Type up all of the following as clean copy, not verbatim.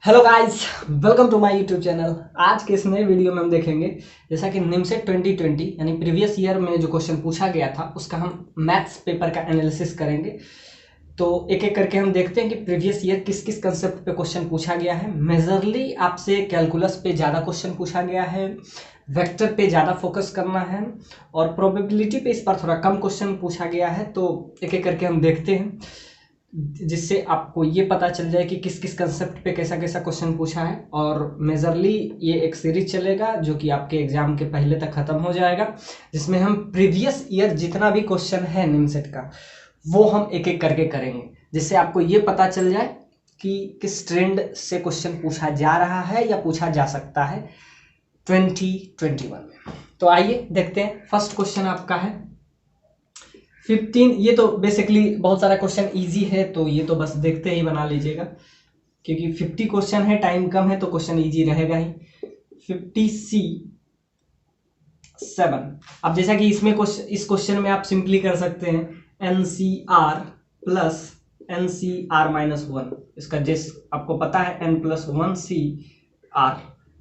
Hello guys, welcome to my YouTube channel. आज के इस नए वीडियो में हम देखेंगे जैसा कि निमसेट 2020 यानी प्रीवियस ईयर में जो क्वेश्चन पूछा गया था उसका हम मैथ्स पेपर का एनालिसिस करेंगे। तो एक एक करके हम देखते हैं कि प्रीवियस ईयर किस किस कंसेप्ट पे क्वेश्चन पूछा गया है। मेजरली आपसे कैलकुलस पे ज़्यादा क्वेश्चन पूछा गया है, वेक्टर पे ज़्यादा फोकस करना है और प्रोबेबिलिटी पे इस बार थोड़ा कम क्वेश्चन पूछा गया है। तो एक एक करके हम देखते हैं जिससे आपको ये पता चल जाए कि किस किस कंसेप्ट पे कैसा कैसा क्वेश्चन पूछा है। और मेजरली ये एक सीरीज चलेगा जो कि आपके एग्जाम के पहले तक खत्म हो जाएगा, जिसमें हम प्रीवियस ईयर जितना भी क्वेश्चन है निमसेट का वो हम एक एक करके करेंगे, जिससे आपको ये पता चल जाए कि किस ट्रेंड से क्वेश्चन पूछा जा रहा है या पूछा जा सकता है 2021 में। तो आइए देखते हैं। फर्स्ट क्वेश्चन आपका है 15। ये तो बेसिकली बहुत सारा क्वेश्चन इजी है, तो ये तो बस देखते ही बना लीजिएगा, क्योंकि 50 क्वेश्चन है, टाइम कम है तो क्वेश्चन इजी रहेगा ही। 57। अब जैसा कि इसमें इस क्वेश्चन में आप सिंपली कर सकते हैं NCR प्लस NCR माइनस 1। इसका जिस आपको पता है N प्लस 1CR,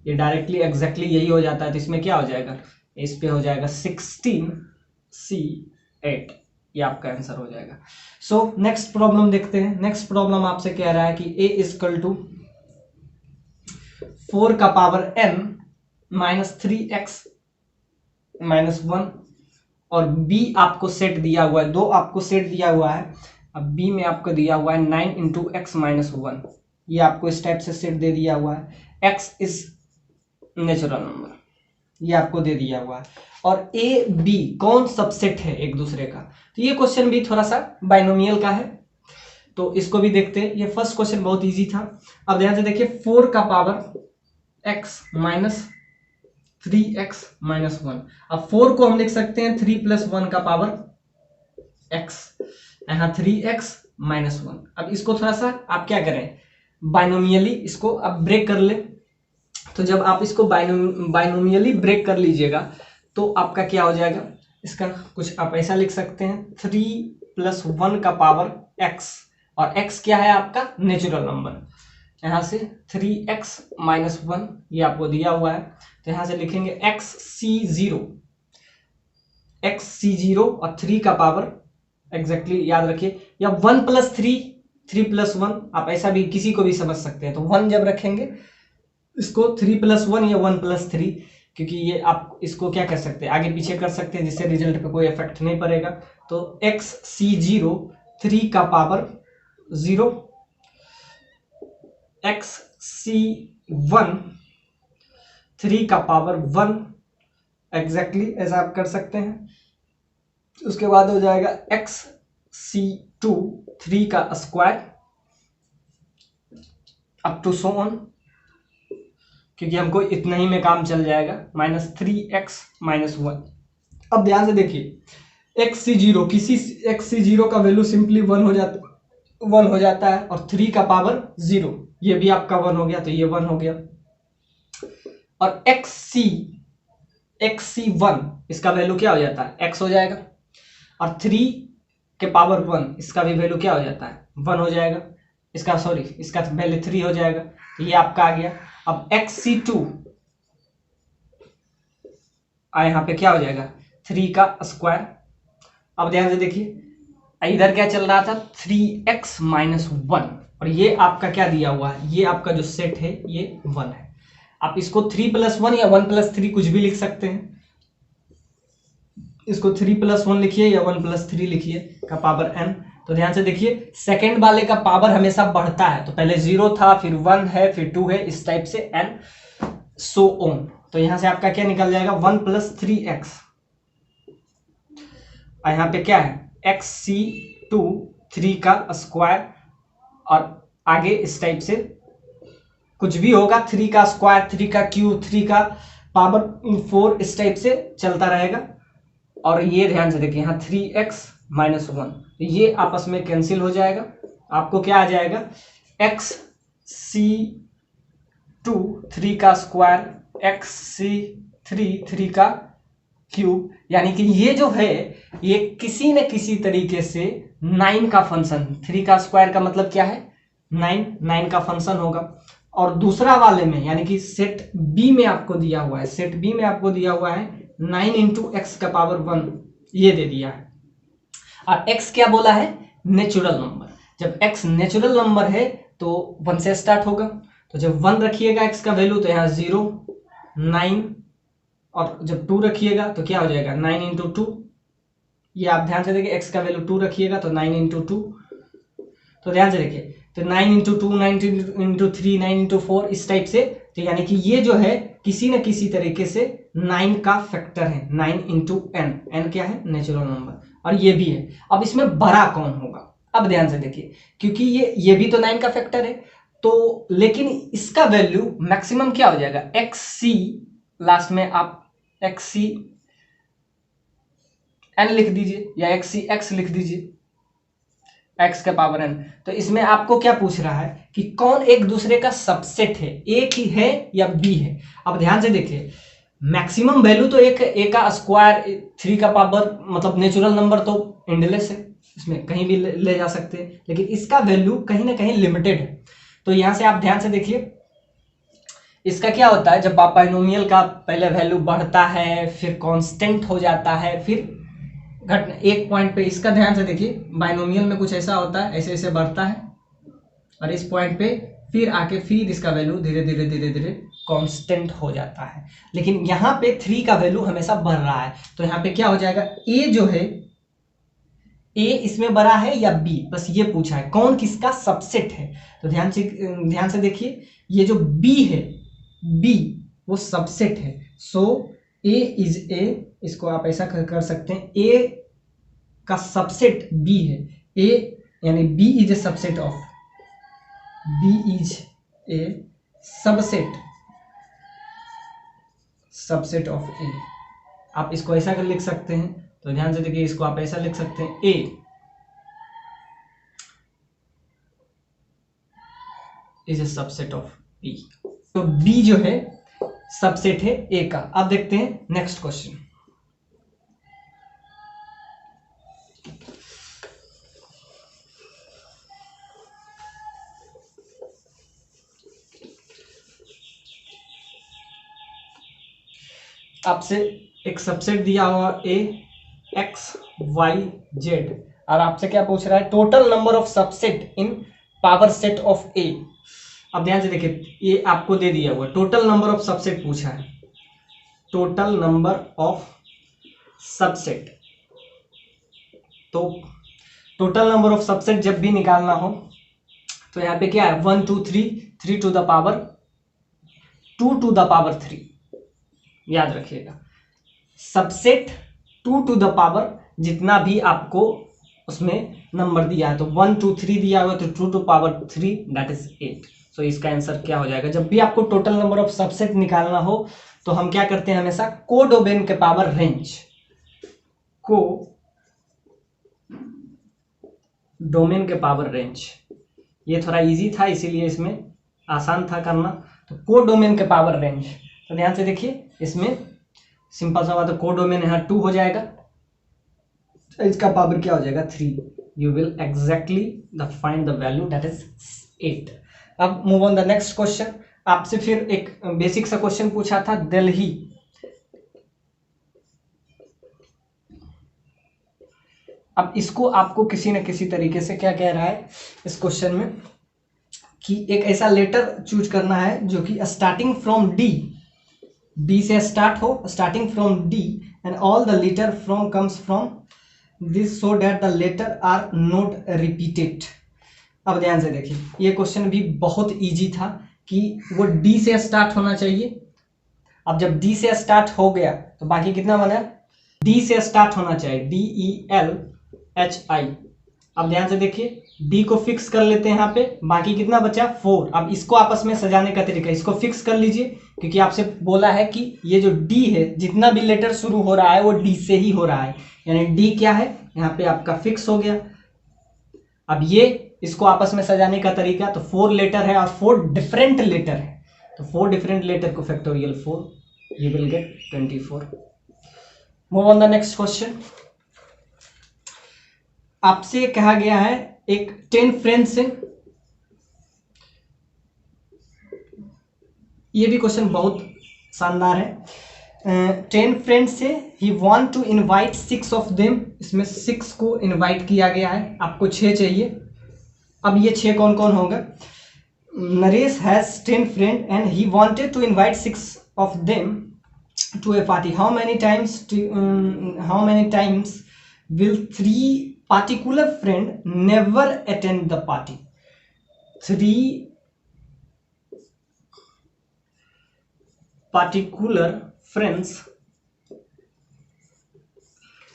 ये डायरेक्टली एग्जैक्टली यही हो जाता है। तो इसमें क्या हो जाएगा, इस पे हो जाएगा 16C8। ये आपका आंसर हो जाएगा। सो नेक्स्ट प्रॉब्लम देखते हैं। नेक्स्ट प्रॉब्लम आपसे कह रहा है कि a इक्वल टू 4 का power n minus 3x minus 1 और b आपको सेट दिया हुआ है, दो आपको सेट दिया हुआ है। अब b में आपको दिया हुआ है 9 इंटू एक्स माइनस 1। ये आपको इस टाइप से सेट दे दिया हुआ है। x इज नेचुरल नंबर, ये आपको दे दिया हुआ है। और ए बी कौन सबसेट है एक दूसरे का, तो ये क्वेश्चन भी थोड़ा सा बाइनोमियल का है, तो इसको भी देखते हैं। ये फर्स्ट क्वेश्चन बहुत इजी था। अब ध्यान से देखिए, 4 का power x minus 3x minus 1। अब 4 को हम लिख सकते हैं 3 प्लस 1 का पावर x, यहाँ 3x माइनस 1। अब इसको थोड़ा सा आप क्या करें, बाइनोमियली इसको आप ब्रेक कर ले। तो जब आप इसको बाइनोमियली ब्रेक कर लीजिएगा तो आपका क्या हो जाएगा, इसका कुछ आप ऐसा लिख सकते हैं 3 प्लस 1 का पावर x, और x क्या है आपका नेचुरल नंबर। यहाँ से 3x माइनस 1 ये आपको दिया हुआ है, तो यहाँ से लिखेंगे xc0 और 3 का पावर एग्जैक्टली याद रखिए, या 1 प्लस 3 प्लस 1 आप ऐसा भी किसी को भी समझ सकते हैं। तो 1 जब रखेंगे इसको 3 प्लस 1 या 1 प्लस 3, क्योंकि ये आप इसको क्या कर सकते हैं, आगे पीछे कर सकते हैं, जिससे रिजल्ट पे कोई इफेक्ट नहीं पड़ेगा। तो xc0 3 का पावर 0, xc1 3 का पावर 1, एग्जैक्टली ऐसा आप कर सकते हैं। उसके बाद हो जाएगा xc2 3 का square up to so on, क्योंकि हमको इतना ही में काम चल जाएगा, माइनस 3x माइनस 1। अब ध्यान से देखिए, xc0 किसी xc0 का वैल्यू सिंपली 1 हो जाता है, और 3 का पावर 0 ये भी आपका 1 हो गया, तो ये 1 हो गया। और xc1 इसका वैल्यू क्या हो जाता है, x हो जाएगा, और 3 के पावर 1 इसका भी वैल्यू क्या हो जाता है, 1 हो जाएगा। इसका सॉरी, इसका वैल्यू 3 हो जाएगा, तो ये आपका आ गया। अब xc2 यहाँ पे क्या हो जाएगा, 3 का स्क्वायर। अब ध्यान से देखिए, इधर क्या चल रहा था 3x माइनस 1, और ये आपका क्या दिया हुआ है, ये आपका जो सेट है ये 1 है। आप इसको 3 प्लस 1 या 1 प्लस 3 कुछ भी लिख सकते हैं। इसको 3 प्लस 1 लिखिए या 1 प्लस 3 लिखिए का पावर n। तो ध्यान से देखिए, सेकेंड वाले का पावर हमेशा बढ़ता है, तो पहले 0 था, फिर 1 है, फिर 2 है, इस टाइप से n सो ऑन। तो यहां से आपका क्या निकल जाएगा, 1 प्लस 3x, और यहाँ पे क्या है xc2 3 का स्क्वायर, और आगे इस टाइप से कुछ भी होगा, 3 का स्क्वायर, 3 का क्यूब, 3 का पावर 4, इस टाइप से चलता रहेगा। और ये ध्यान से देखिए, यहाँ 3x माइनस 1 ये आपस में कैंसिल हो जाएगा। आपको क्या आ जाएगा, xc2 3 का स्क्वायर, xc3 3 का क्यूब, यानी कि ये जो है ये किसी न किसी तरीके से 9 का फंक्शन, 3 का स्क्वायर का मतलब क्या है 9 का फंक्शन होगा। और दूसरा वाले में यानी कि सेट बी में आपको दिया हुआ है, सेट बी में आपको दिया हुआ है 9 इंटू एक्स का पावर 1 ये दे दिया है। और x क्या बोला है? Natural number. जब x नेचुरल नंबर है तो 1 से स्टार्ट होगा, तो जब 1 रखिएगा x का वैल्यू तो यहाँ 0 9, और जब 2 रखिएगा तो क्या हो जाएगा 9 इंटू 2। ये आप ध्यान से देखिए, x का वैल्यू 2 रखिएगा तो 9 इंटू 2, तो ध्यान से देखिए तो 9 इंटू 2, 9 इंटू 3, 9 इंटू 4 इस टाइप से। तो यानी कि ये जो है किसी न किसी तरीके से 9 का फैक्टर है, 9 इंटू n। n क्या है? Natural number. और ये भी है। अब इसमें बड़ा कौन होगा? अब ध्यान से देखिए, क्योंकि ये भी तो 9 का फैक्टर है, तो लेकिन इसका वैल्यू मैक्सिमम क्या हो जाएगा? xc, लास्ट में आप xc n लिख दीजिए या xc x लिख दीजिए, x का पावर n। तो इसमें आपको क्या पूछ रहा है कि कौन एक दूसरे का सबसेट है, एक ही है या b है। अब ध्यान से देखिए, मैक्सिमम वैल्यू तो एक a का स्क्वायर 3 का पावर, मतलब नेचुरल नंबर तो एंडलेस है, इसमें कहीं भी ले जा सकते हैं, लेकिन इसका वैल्यू कहीं ना कहीं लिमिटेड है। तो यहां से आप ध्यान से देखिए, इसका क्या होता है, जब बाइनोमियल का पहले वैल्यू बढ़ता है, फिर कांस्टेंट हो जाता है, फिर घट एक पॉइंट पे, इसका ध्यान से देखिए, बाइनोमियल में कुछ ऐसा होता है, ऐसे ऐसे बढ़ता है, और इस पॉइंट पे फिर आके फिर इसका वैल्यू धीरे धीरे धीरे धीरे कांस्टेंट हो जाता है। लेकिन यहाँ पे 3 का वैल्यू हमेशा बढ़ रहा है, तो यहाँ पे क्या हो जाएगा, a जो है, a इसमें बड़ा है या b, बस ये पूछा है कौन किसका सबसेट है। तो ध्यान से देखिए, ये जो b है, b वो सबसेट है। सो a इज a, इसको आप ऐसा कर सकते हैं, a का सबसेट b है, a यानी b is a subset of, b is a subset of a। आप इसको ऐसा कर लिख सकते हैं, तो ध्यान से देखिए, इसको आप ऐसा लिख सकते हैं, a is a subset of b। तो b जो है सबसेट है a का। अब देखते हैं नेक्स्ट क्वेश्चन। आपसे एक सबसेट दिया हुआ a x y z, और आपसे क्या पूछ रहा है, total number of subset in power set of a। अब ध्यान से देखिए, ये आपको दे दिया हुआ टोटल नंबर ऑफ सबसेट पूछा है, टोटल नंबर ऑफ सबसेट। तो टोटल नंबर ऑफ सबसेट जब भी निकालना हो तो यहाँ पे क्या है, 1 2 3, 3 to the power 2 to the power 3, याद रखिएगा। सबसेट 2 टू द पावर जितना भी आपको उसमें नंबर दिया है, तो 1 2 3 दिया हुआ, तो 2 टू पावर 3 दैट इज 8। सो इसका आंसर क्या हो जाएगा, जब भी आपको टोटल नंबर ऑफ सबसेट निकालना हो तो हम क्या करते हैं, हमेशा कोडोमेन के पावर रेंज, को डोमेन के पावर रेंज, ये थोड़ा इजी था इसीलिए इसमें आसान था करना। तो कोडोमेन के पावर रेंज, तो ध्यान से देखिए, इसमें सिंपल सा बात है, कोडोमेन यहाँ 2 हो जाएगा, इसका पावर क्या हो जाएगा 3। You will exactly the find the value that is 8। अब move on the next question. आपसे फिर एक बेसिक सा क्वेश्चन पूछा था, दिल्ली। अब इसको आपको किसी न किसी तरीके से क्या कह रहा है इस क्वेश्चन में, कि एक ऐसा लेटर चूज करना है जो कि स्टार्टिंग फ्रॉम डी से स्टार्ट हो, starting from D and all the letter from comes from this, so that the letter are not repeated. अब ध्यान से देखिए, ये क्वेश्चन भी बहुत इजी था कि वो डी से स्टार्ट होना चाहिए। अब जब डी से स्टार्ट हो गया तो बाकी कितना बना, डी से स्टार्ट होना चाहिए, DELHI। अब ध्यान से देखिए, डी को फिक्स कर लेते हैं यहाँ पे, बाकी कितना बचा 4। अब इसको आपस में सजाने का तरीका, इसको फिक्स कर लीजिए, क्योंकि आपसे बोला है कि ये जो डी है, जितना भी लेटर शुरू हो रहा है वो डी से ही हो रहा है, यानी डी क्या है यहाँ पे आपका फिक्स हो गया। अब ये इसको आपस में सजाने का तरीका, तो 4 लेटर है और 4 डिफरेंट लेटर है, तो 4 डिफरेंट लेटर को factorial 4, you will get 24। Move on the next question. आपसे कहा गया है एक 10 फ्रेंड्स से ये भी क्वेश्चन बहुत शानदार है। 10 फ्रेंड्स से he want to invite 6 of them, इसमें 6 को इनवाइट किया गया है, आपको 6 चाहिए। अब ये 6 कौन कौन होगा? Naresh has 10 friend and he wanted to invite 6 of them to a party. How many times will 3 particular friend never attend the party? 3 particular friends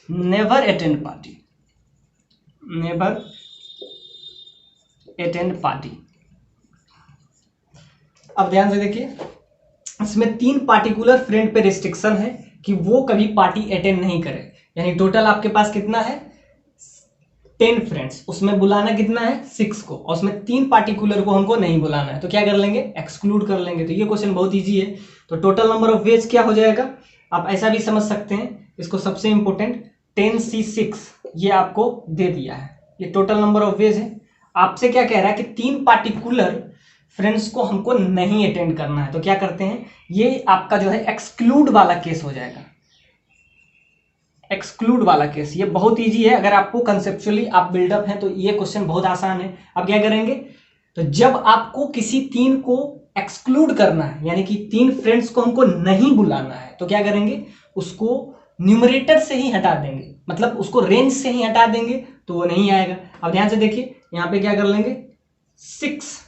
never attend party. Never attend party. अब ध्यान से देखिए, इसमें 3 पार्टिकुलर फ्रेंड पे restriction है कि वो कभी पार्टी अटेंड नहीं करे। यानी टोटल आपके पास कितना है? 10 फ्रेंड्स, उसमें बुलाना कितना है? 6 को, और उसमें 3 पार्टिकुलर को हमको नहीं बुलाना है, तो क्या कर लेंगे? एक्सक्लूड कर लेंगे। तो ये क्वेश्चन बहुत इजी है। तो टोटल नंबर ऑफ वेज क्या हो जाएगा? आप ऐसा भी समझ सकते हैं, इसको सबसे इंपॉर्टेंट 10C6 ये आपको दे दिया है, ये टोटल नंबर ऑफ वेज है। आपसे क्या कह रहा है कि 3 पार्टिकुलर फ्रेंड्स को हमको नहीं अटेंड करना है, तो क्या करते हैं? ये आपका जो है एक्सक्लूड वाला केस हो जाएगा। एक्सक्लूड वाला केस ये बहुत इजी है। अगर आपको कंसेप्चुअली आप बिल्डअप हैं तो ये क्वेश्चन बहुत आसान है। अब क्या करेंगे? तो जब आपको किसी 3 को एक्सक्लूड करना है, यानी कि 3 फ्रेंड्स को हमको नहीं बुलाना है, तो क्या करेंगे? उसको न्यूमरेटर से ही हटा देंगे, मतलब उसको रेंज से ही हटा देंगे, तो वो नहीं आएगा। अब ध्यान से देखिए, यहां पे क्या कर लेंगे? 6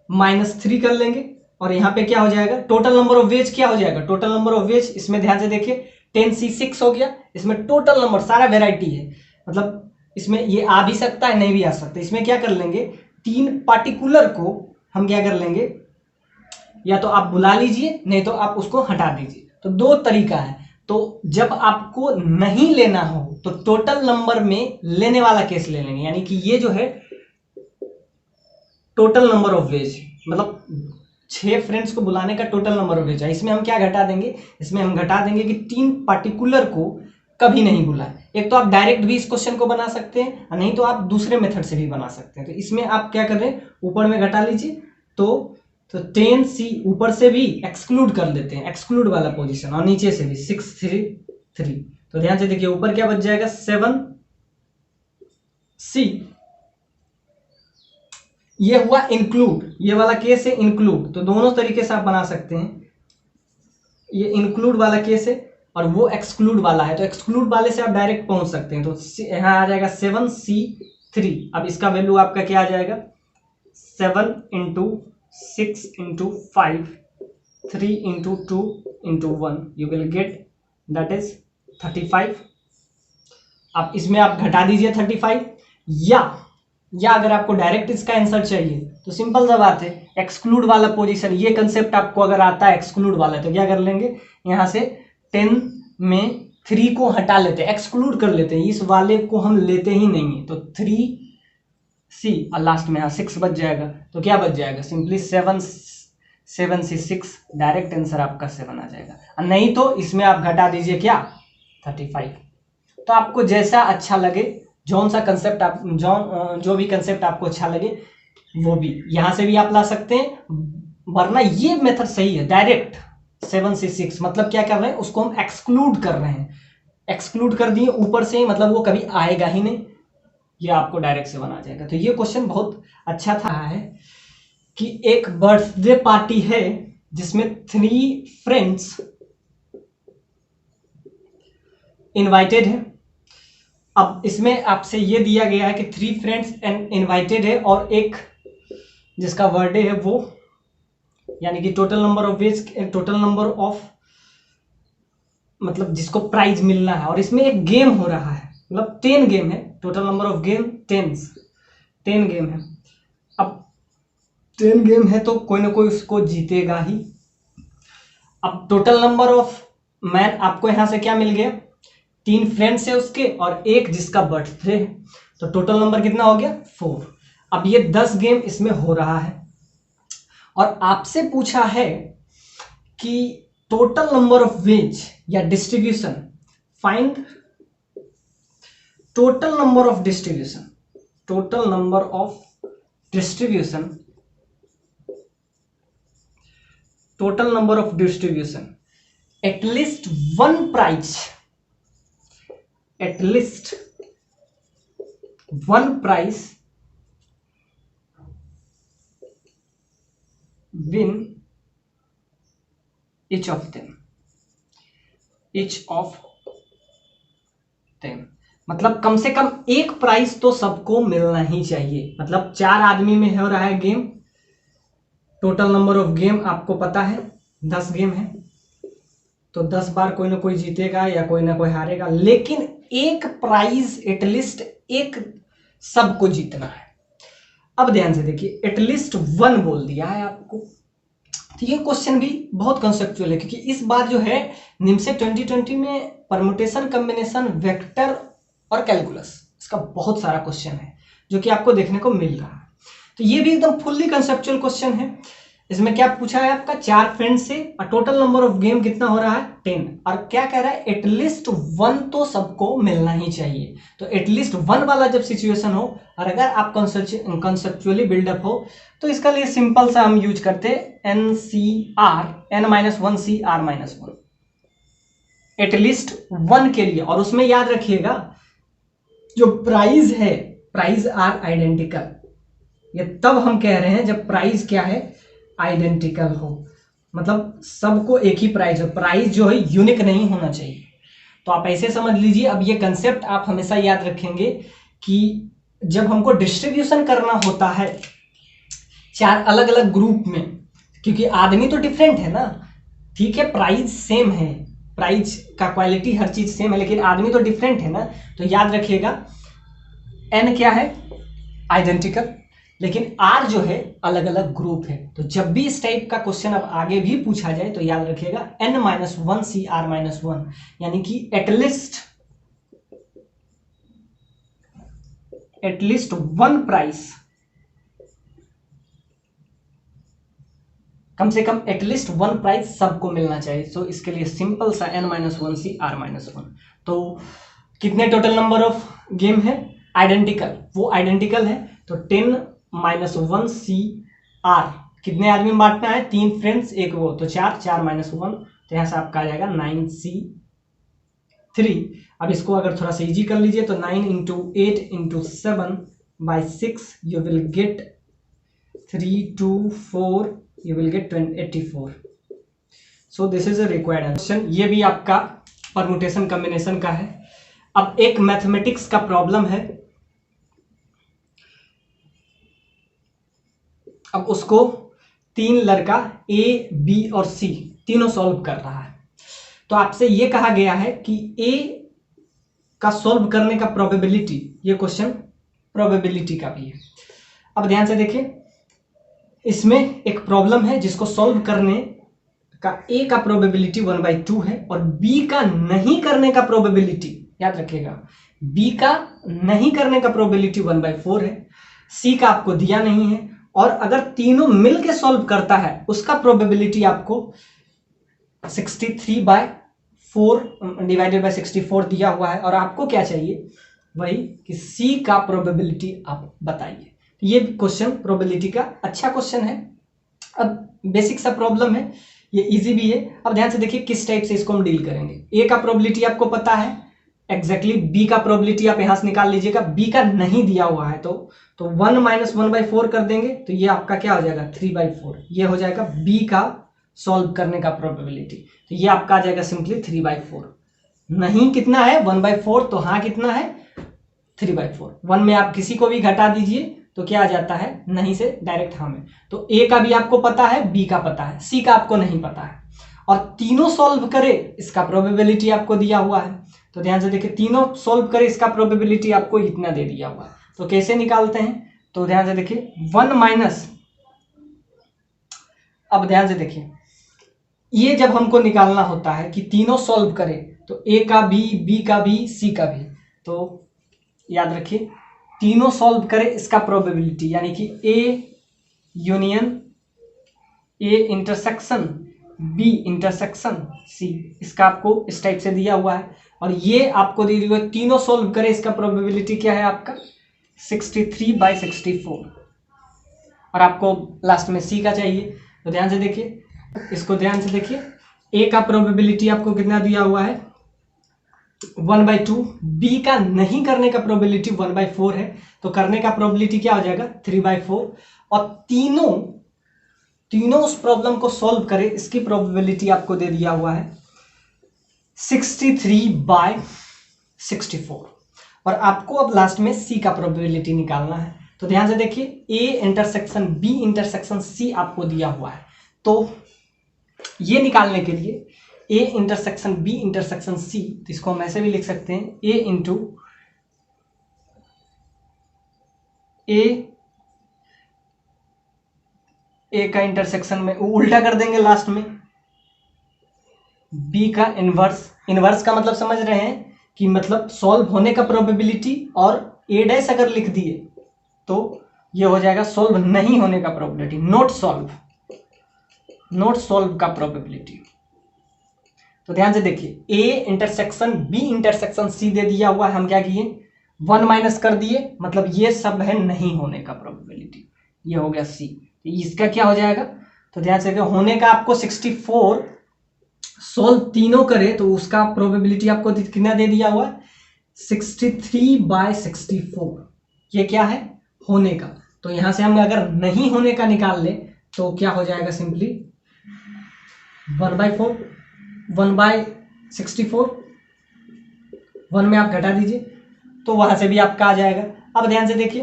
-3 कर लेंगे, और यहां पे क्या हो जाएगा? टोटल नंबर ऑफ वेज क्या हो जाएगा? टोटल नंबर ऑफ वेज, इसमें ध्यान से देखिए 10C6 हो गया। इसमें टोटल नंबर सारा वेराइटी है, मतलब इसमें ये आ भी सकता है, नहीं भी आ सकता। इसमें क्या कर लेंगे? 3 पार्टिकुलर को हम क्या कर लेंगे? या तो आप बुला लीजिए, नहीं तो आप उसको हटा दीजिए। तो 2 तरीका है। तो जब आपको नहीं लेना हो तो टोटल नंबर में लेने वाला केस ले लेंगे, यानी कि ये जो है टोटल नंबर ऑफ वेज, मतलब 6 फ्रेंड्स को बुलाने का टोटल नंबर ऑफ वेज है। इसमें हम क्या घटा देंगे? इसमें हम घटा देंगे कि 3 पार्टिकुलर को कभी नहीं बुलाए। एक तो आप डायरेक्ट भी इस क्वेश्चन को बना सकते हैं, और नहीं तो आप दूसरे मेथड से भी बना सकते हैं। तो इसमें आप क्या कर रहे हैं? ऊपर में घटा लीजिए, तो 10C ऊपर से भी एक्सक्लूड कर लेते हैं, एक्सक्लूड वाला पोजीशन, और नीचे से भी 6 3 3। तो ध्यान से देखिए, ऊपर क्या बच जाएगा? 7C। ये हुआ इंक्लूड, ये वाला केस है इंक्लूड। तो दोनों तरीके से आप बना सकते हैं। ये इंक्लूड वाला केस है और वो एक्सक्लूड वाला है, तो एक्सक्लूड वाले से आप डायरेक्ट पहुंच सकते हैं। तो यहां आ जाएगा 7C3। अब इसका वैल्यू आपका क्या आ जाएगा? 7 × 6 × 5 3 × 2 × 1 you will get that is 35। अब इसमें आप घटा दीजिए 35, या अगर आपको डायरेक्ट इसका आंसर चाहिए तो सिंपल सा बात है, एक्सक्लूड वाला पोजीशन, ये कंसेप्ट आपको अगर आता है एक्सक्लूड वाला, तो क्या कर लेंगे? यहां से 10 में 3 को हटा लेते हैं, एक्सक्लूड कर लेते हैं, इस वाले को हम लेते ही नहीं है। तो 3C और लास्ट में यहां 6 बच जाएगा। तो क्या बच जाएगा? सिंपली 7C6, डायरेक्ट आंसर आपका 7 आ जाएगा। और नहीं तो इसमें आप घटा दीजिए क्या? 35। तो आपको जैसा अच्छा लगे, जौन सा कंसेप्ट आप जो भी कंसेप्ट आपको अच्छा लगे वो भी यहां से भी आप ला सकते हैं, वरना ये मेथड सही है। डायरेक्ट 7C6 मतलब क्या कर रहे हैं? उसको हम एक्सक्लूड कर रहे हैं, एक्सक्लूड कर दिए ऊपर से ही, मतलब वो कभी आएगा ही नहीं, ये आपको डायरेक्ट 7 आ जाएगा। तो ये क्वेश्चन बहुत अच्छा था है कि एक बर्थडे पार्टी है जिसमें 3 फ्रेंड्स इनवाइटेड है। अब इसमें आपसे ये दिया गया है कि 3 फ्रेंड्स इनवाइटेड है और एक जिसका बर्थडे है वो, यानी कि total number of ways, total number of मतलब जिसको प्राइज मिलना है। और इसमें एक गेम हो रहा है, मतलब 10 गेम है, total number of game 10 game है। अब 10 गेम है तो कोई ना कोई उसको जीतेगा ही। अब टोटल नंबर ऑफ मैन आपको यहां से क्या मिल गया? 3 फ्रेंड्स है उसके और एक जिसका बर्थडे है, तो टोटल नंबर कितना हो गया? 4। अब ये 10 गेम इसमें हो रहा है और आपसे पूछा है कि टोटल नंबर ऑफ वेज या distribution, find total number of distribution, total number of distribution total number of distribution, at least one prize win each of them, मतलब कम से कम एक प्राइस तो सबको मिलना ही चाहिए। मतलब 4 आदमी में हो रहा है game, total number of game आपको पता है 10 गेम है, तो 10 बार कोई ना कोई जीतेगा या कोई ना कोई हारेगा, लेकिन एक प्राइज एटलीस्ट एक सबको जीतना है। अब ध्यान से देखिए, एटलीस्ट 1 बोल दिया है आपको, तो ये क्वेश्चन भी बहुत कंसेप्चुअल है, क्योंकि इस बार जो है निमसेट 2020 में परमुटेशन, कॉम्बिनेशन, वेक्टर और कैलकुलस, इसका बहुत सारा क्वेश्चन है जो कि आपको देखने को मिल रहा है। तो ये भी एकदम फुल्ली कंसेप्चुअल क्वेश्चन है। इसमें क्या पूछा है आपका, 4 फ्रेंड से, और टोटल नंबर ऑफ गेम कितना हो रहा है 10, और क्या कह रहा है एटलीस्ट 1 तो सबको मिलना ही चाहिए। तो एटलीस्ट 1 वाला जब सिचुएशन हो और अगर आप कंसेप्चुअली बिल्डअप हो, तो इसका लिए सिंपल सा हम यूज करते हैं NCR, N-1CR-1, एटलीस्ट 1 के लिए। और उसमें याद रखिएगा जो प्राइज है, प्राइज आर आइडेंटिकल, ये तब हम कह रहे हैं जब प्राइज क्या है, आइडेंटिकल हो, मतलब सबको एक ही प्राइस हो, प्राइस जो है यूनिक नहीं होना चाहिए। तो आप ऐसे समझ लीजिए। अब ये कंसेप्ट आप हमेशा याद रखेंगे कि जब हमको डिस्ट्रीब्यूशन करना होता है 4 अलग अलग ग्रुप में, क्योंकि आदमी तो डिफरेंट है ना, ठीक है प्राइस सेम है, प्राइस का क्वालिटी हर चीज सेम है, लेकिन आदमी तो डिफरेंट है ना। तो याद रखिएगा n क्या है, आइडेंटिकल, लेकिन r जो है अलग अलग ग्रुप है। तो जब भी इस टाइप का क्वेश्चन अब आगे भी पूछा जाए तो याद रखिएगा N-1CR-1, यानी कि एटलीस्ट 1 प्राइस, कम से कम एटलीस्ट 1 प्राइस सबको मिलना चाहिए। सो इसके लिए सिंपल सा N-1CR-1। तो कितने टोटल नंबर ऑफ गेम है, आइडेंटिकल, वो आइडेंटिकल है, तो 10-1CR, कितने आदमी में बांटना है, 3 फ्रेंड्स एक वो, तो 4 -1, तो यहां से आपका आ जाएगा 9C3। अब इसको अगर थोड़ा सा इजी कर लीजिए तो 9 × 8 × 7/6 you will get 324, you will get 84. so this is a required answer। ये भी आपका परमुटेशन कॉम्बिनेशन का है। अब एक मैथमेटिक्स का प्रॉब्लम है, अब उसको 3 लड़का A, B और C तीनों सॉल्व कर रहा है। तो आपसे ये कहा गया है कि A का सॉल्व करने का प्रोबेबिलिटी, ये क्वेश्चन प्रोबेबिलिटी का भी है। अब ध्यान से देखिए, इसमें एक प्रॉब्लम है जिसको सॉल्व करने का A का प्रोबेबिलिटी 1/2 है और B का नहीं करने का प्रोबेबिलिटी, याद रखिएगा B का नहीं करने का प्रोबेबिलिटी 1/4 है, C का आपको दिया नहीं है, और अगर तीनों मिलके सॉल्व करता है उसका प्रोबेबिलिटी आपको 63/4 / 64 दिया हुआ है, और आपको क्या चाहिए, वही कि C का प्रोबेबिलिटी आप बताइए। ये क्वेश्चन प्रोबेबिलिटी का अच्छा क्वेश्चन है। अब बेसिक सा प्रॉब्लम है, ये इजी भी है। अब ध्यान से देखिए किस टाइप से इसको हम डील करेंगे। A का प्रोबेबिलिटी आपको पता है एग्जैक्टली, B का प्रोबेबिलिटी आप यहां से निकाल लीजिएगा, B का नहीं दिया हुआ है तो 1 - 1/4 कर देंगे, तो ये आपका क्या हो जाएगा 3/4, ये हो जाएगा B का सॉल्व करने का प्रोबेबिलिटी। तो ये आपका आ जाएगा सिंपली 3/4। नहीं कितना है 1/4, तो हाँ कितना है 3/4। 1 में आप किसी को भी घटा दीजिए तो क्या आ जाता है, नहीं से डायरेक्ट हाँ में। तो A का भी आपको पता है, B का पता है, C का आपको नहीं पता है, और तीनों सॉल्व करे इसका प्रोबेबिलिटी आपको दिया हुआ है। तो ध्यान से देखिए, तीनों सॉल्व करे इसका प्रोबेबिलिटी आपको इतना दे दिया हुआ है। तो कैसे निकालते हैं, तो ध्यान से देखिए 1 माइनस, अब ध्यान से देखिए ये जब हमको निकालना होता है कि तीनों सॉल्व करे, तो A का भी, B का भी, C का भी, तो याद रखिए तीनों सॉल्व करे इसका प्रोबेबिलिटी, यानी कि A union A intersection B intersection C, इसका आपको इस टाइप से दिया हुआ है, और ये आपको दिया हुआ है तीनों सॉल्व करे, इसका प्रोबेबिलिटी क्या है आपका 63/64, और आपको लास्ट में C का चाहिए। तो ध्यान से देखिए इसको ध्यान से देखिए, ए का प्रोबेबिलिटी आपको कितना दिया हुआ है 1/2, बी का नहीं करने का प्रोबेबिलिटी 1/4 है, तो करने का प्रोबेबिलिटी क्या हो जाएगा 3/4, और तीनों उस प्रॉब्लम को सॉल्व करें, इसकी प्रोबेबिलिटी आपको दे दिया हुआ है 63/64, और आपको अब लास्ट में सी का प्रोबेबिलिटी निकालना है। तो ध्यान से देखिए, A intersection B intersection C आपको दिया हुआ है, तो ये निकालने के लिए A intersection B intersection C, तो इसको हम ऐसे भी लिख सकते हैं ए इंटू ए का इंटरसेक्शन में उल्टा कर देंगे लास्ट में, बी का इनवर्स का मतलब समझ रहे हैं कि मतलब सॉल्व होने का प्रोबेबिलिटी, और ए डैश अगर लिख दिए तो ये हो जाएगा सॉल्व नहीं होने का प्रोबेबिलिटी, नॉट सॉल्व का प्रोबेबिलिटी। तो ध्यान से देखिए, A intersection B intersection C दे दिया हुआ है, हम क्या किए 1 माइनस कर दिए, मतलब ये सब है नहीं होने का प्रोबेबिलिटी, ये हो गया सी, इसका क्या हो जाएगा, तो ध्यान से होने का आपको 64, सॉल्व तीनों करे तो उसका प्रोबेबिलिटी आपको कितना दे दिया हुआ है 63/64, ये क्या है होने का। तो यहां से हम अगर नहीं होने का निकाल ले तो क्या हो जाएगा सिंपली 1/4, 1/64, 1 में आप घटा दीजिए तो वहां से भी आपका आ जाएगा। अब ध्यान से देखिए,